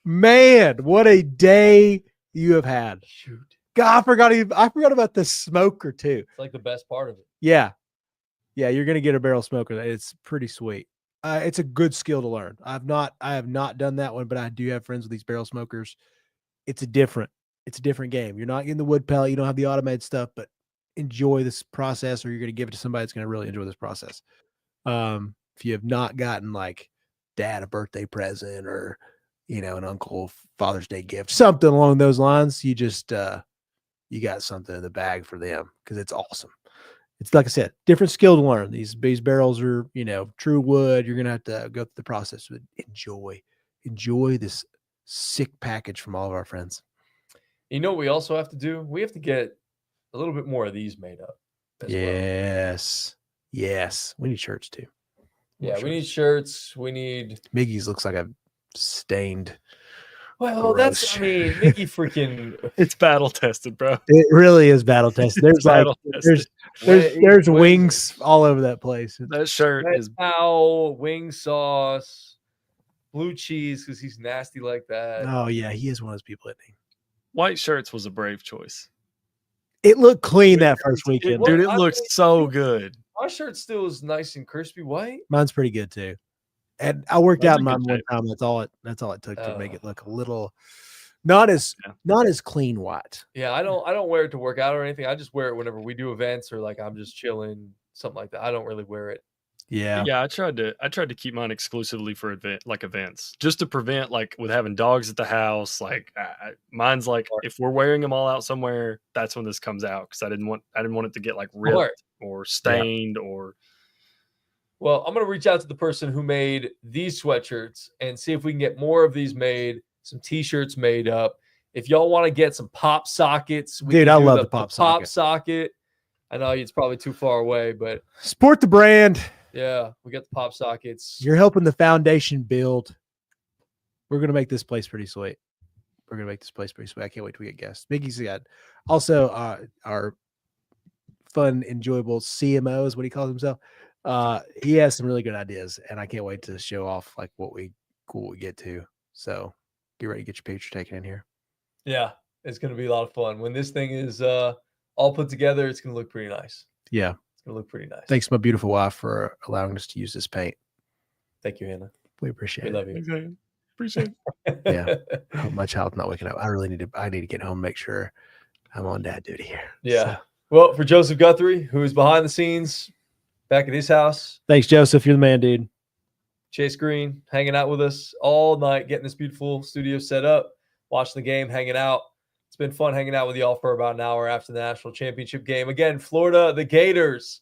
Man, what a day you have had. Shoot. God, I forgot about the smoker too. It's like the best part of it. Yeah. Yeah, you're gonna get a barrel smoker. It's pretty sweet. It's a good skill to learn. I have not done that one, but I do have friends with these barrel smokers. It's a different game. You're not getting the wood pellet, you don't have the automated stuff, but enjoy this process, or you're gonna give it to somebody that's gonna really enjoy this process. If you have not gotten like dad a birthday present or an uncle Father's Day gift, something along those lines, you just you got something in the bag for them because it's awesome. It's like I said, different skill to learn. These barrels are, true wood. You're gonna have to go through the process, but enjoy this sick package from all of our friends. You know what we also have to do? We have to get a little bit more of these made up. Yes. We need shirts too. Yeah, we need shirts. We need Miggy's looks like a stained. Well, that's gross. Mickey freaking It's battle tested, bro. It really is battle tested. There's like Battle tested. there's wings all over that place. That shirt red is towel, wing sauce, blue cheese because he's nasty like that. Oh yeah, he is one of those people. Isn't he? white shirts was a brave choice. It looked clean that first weekend. Dude, it I looks think- so good. My shirt still is nice and crispy white. Mine's pretty good too. And I worked Mine's out a mine good one shape. time. That's all it took to make it look a little not as clean white. Yeah, I don't wear it to work out or anything. I just wear it whenever we do events or like I'm just chilling, something like that. I don't really wear it. Yeah. Yeah, I tried to keep mine exclusively for events, just to prevent like with having dogs at the house. Like mine's like if we're wearing them all out somewhere, that's when this comes out because I didn't want it to get like ripped or stained or. Well, I'm gonna reach out to the person who made these sweatshirts and see if we can get more of these made, some t-shirts made up. If y'all want to get some pop sockets, we Dude, can I do love the pop socket. I know it's probably too far away, but Support the brand. yeah, we got the pop sockets. You're helping the foundation build. We're gonna make this place pretty sweet. I can't wait till we get guests. Mickey's got also our fun, enjoyable CMO is what he calls himself. He has some really good ideas, and I can't wait to show off like what we get to. So get ready to get your picture taken in here. Yeah, it's gonna be a lot of fun. When this thing is all put together, it's gonna look pretty nice. Yeah. It's gonna look pretty nice. Thanks, my beautiful wife, for allowing us to use this paint. Thank you, Hannah. We appreciate We it. love you. Okay. Appreciate it. Yeah. I hope my child's not waking up. I need to get home and make sure I'm on dad duty here. Yeah. So, Well, for Joseph Guthrie, who is behind the scenes back at his house, thanks, Joseph. You're the man, dude. Chase Green hanging out with us all night, getting this beautiful studio set up, watching the game, hanging out. It's been fun hanging out with y'all for about an hour after the national championship game. Again, Florida, the Gators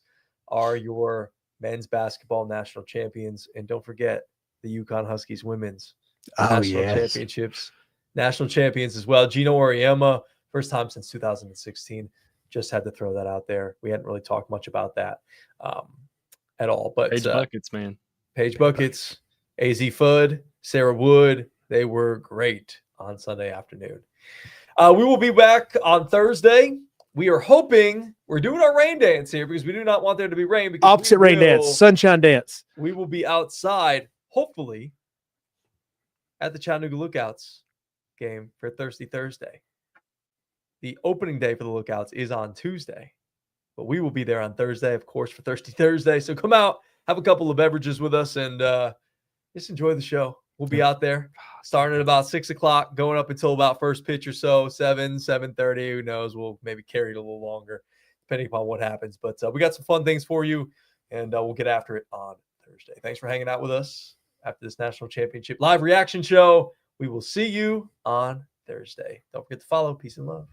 are your men's basketball national champions. And don't forget the UConn Huskies women's national championships, national champions as well. Gino Auriemma, first time since 2016. Just had to throw that out there. We hadn't really talked much about that at all. But Page buckets, man. Paige Buckets, AZ Fudd, Sarah Wood, they were great on Sunday afternoon. We will be back on Thursday. We are hoping we're doing our rain dance here because we do not want there to be rain. Because Opposite rain dance, sunshine dance. We will be outside, hopefully, at the Chattanooga Lookouts game for Thirsty Thursday. the opening day for the Lookouts is on Tuesday, but we will be there on Thursday, of course, for Thirsty Thursday. So come out, have a couple of beverages with us, and just enjoy the show. We'll be out there starting at about 6 o'clock, going up until about first pitch or so, 7:30. Who knows? We'll maybe carry it a little longer, depending upon what happens. But we got some fun things for you, and we'll get after it on Thursday. Thanks for hanging out with us after this national championship live reaction show. We will see you on Thursday. Don't forget to follow. Peace and love.